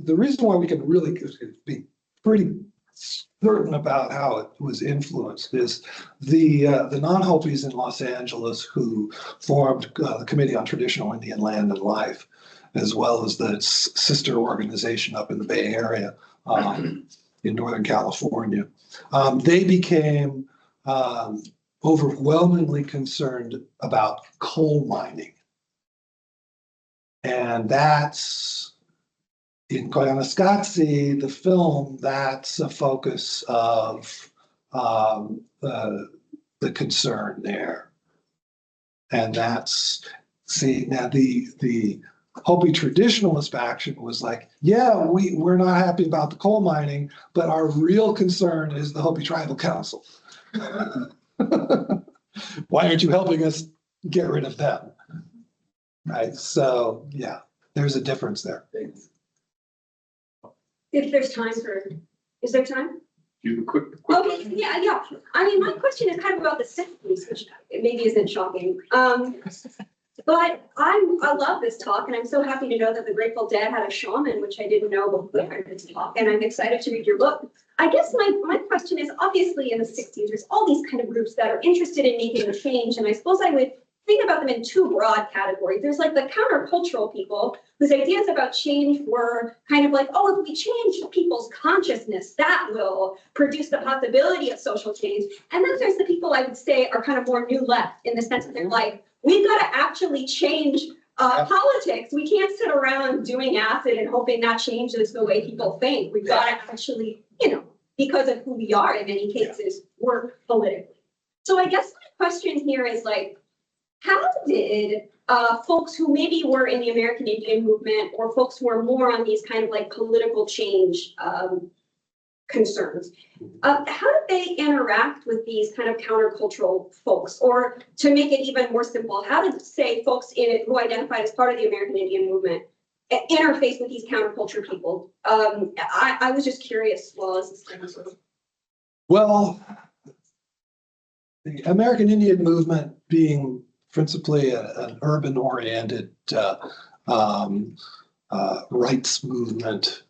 Speaker 3: reason why we can really be pretty certain about how it was influenced is the non-Hopis in Los Angeles who formed the Committee on Traditional Indian Land and Life, as well as the sister organization up in the Bay Area in Northern California. They became overwhelmingly concerned about coal mining. And that's in Koyaanisqatsi, the film, that's a focus of the concern there. And that's, see, now the Hopi traditionalist faction was like, yeah, we're not happy about the coal mining, but our real concern is the Hopi Tribal Council. Why aren't you helping us get rid of them? Right, so yeah, there's a difference there.
Speaker 12: If there's time for, is there time?
Speaker 2: You quick.
Speaker 12: Okay, yeah. I mean, my question is kind of about the sixties, which maybe isn't shocking. But I love this talk, and I'm so happy to know that the Grateful Dead had a shaman, which I didn't know before this talk, and I'm excited to read your book. I guess my question is, obviously in the sixties, there's all these kind of groups that are interested in making a change, and I suppose I would think about them in two broad categories. There's like the countercultural people whose ideas about change were kind of like, oh, if we change people's consciousness, that will produce the possibility of social change. And then there's the people I would say are kind of more new left in the sense that they're like, we've got to actually change politics. We can't sit around doing acid and hoping that changes the way people think. We've got to actually, because of who we are in many cases, work politically. So I guess my question here is like, how did folks who maybe were in the American Indian movement or folks who are more on these kind of like political change concerns, how did they interact with these kind of countercultural folks? Or to make it even more simple, how did, say, folks who identified as part of the American Indian movement interface with these counterculture people? I was just curious while I was listening to.
Speaker 3: Well, the American Indian movement being principally an urban-oriented rights movement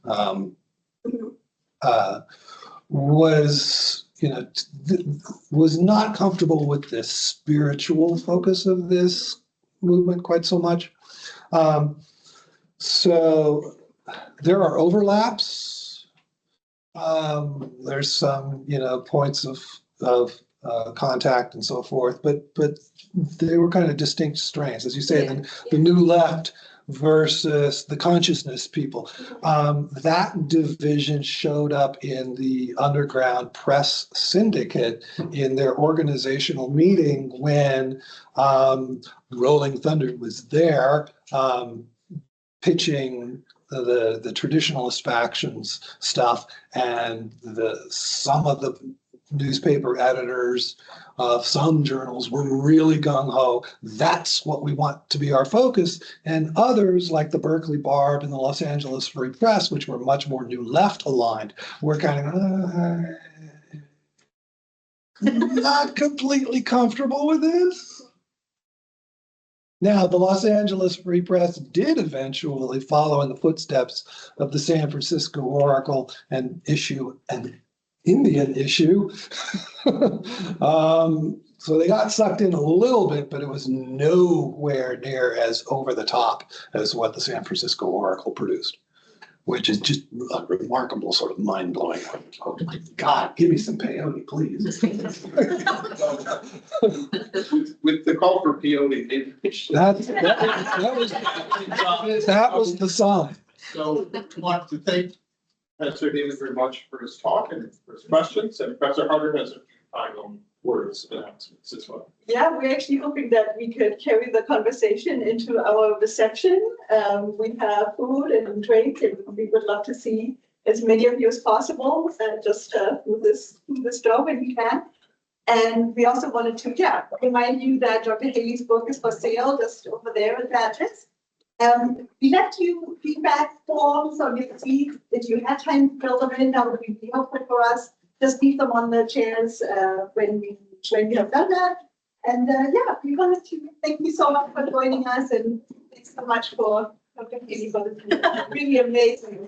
Speaker 3: was, was not comfortable with the spiritual focus of this movement quite so much. So there are overlaps. There's some, points of contact and so forth, but they were kind of distinct strains, as you say. The new left versus the consciousness people. That division showed up in the underground press syndicate in their organizational meeting when Rolling Thunder was there pitching the traditionalist factions stuff, and some of the newspaper editors of some journals were really gung-ho. That's what we want to be our focus. And others, like the Berkeley Barb and the Los Angeles Free Press, which were much more new left aligned, were kind of not completely comfortable with this. Now, the Los Angeles Free Press did eventually follow in the footsteps of the San Francisco Oracle and issue an Indian issue. So they got sucked in a little bit, but it was nowhere near as over the top as what the San Francisco Oracle produced, which is just a remarkable sort of mind-blowing. Oh my God, give me some peyote, please.
Speaker 2: With the call for peyote, they pitched.
Speaker 3: That was the song.
Speaker 2: So I want to thank Professor David very much for his talk and for his questions, and Professor Harder has a few final words and announcements as well.
Speaker 1: Yeah, we're actually hoping that we could carry the conversation into our reception. We have food and drink, and we would love to see as many of you as possible just through this door when we can. And we also wanted to, remind you that Dr. Haley's book is for sale just over there at the address. We left you feedback forms on your seat. If you had time to fill them in, that would be helpful for us. Just leave them on the chairs when we have done that. And we wanted to thank you so much for joining us, and thanks so much for Dr. Haley for this really amazing.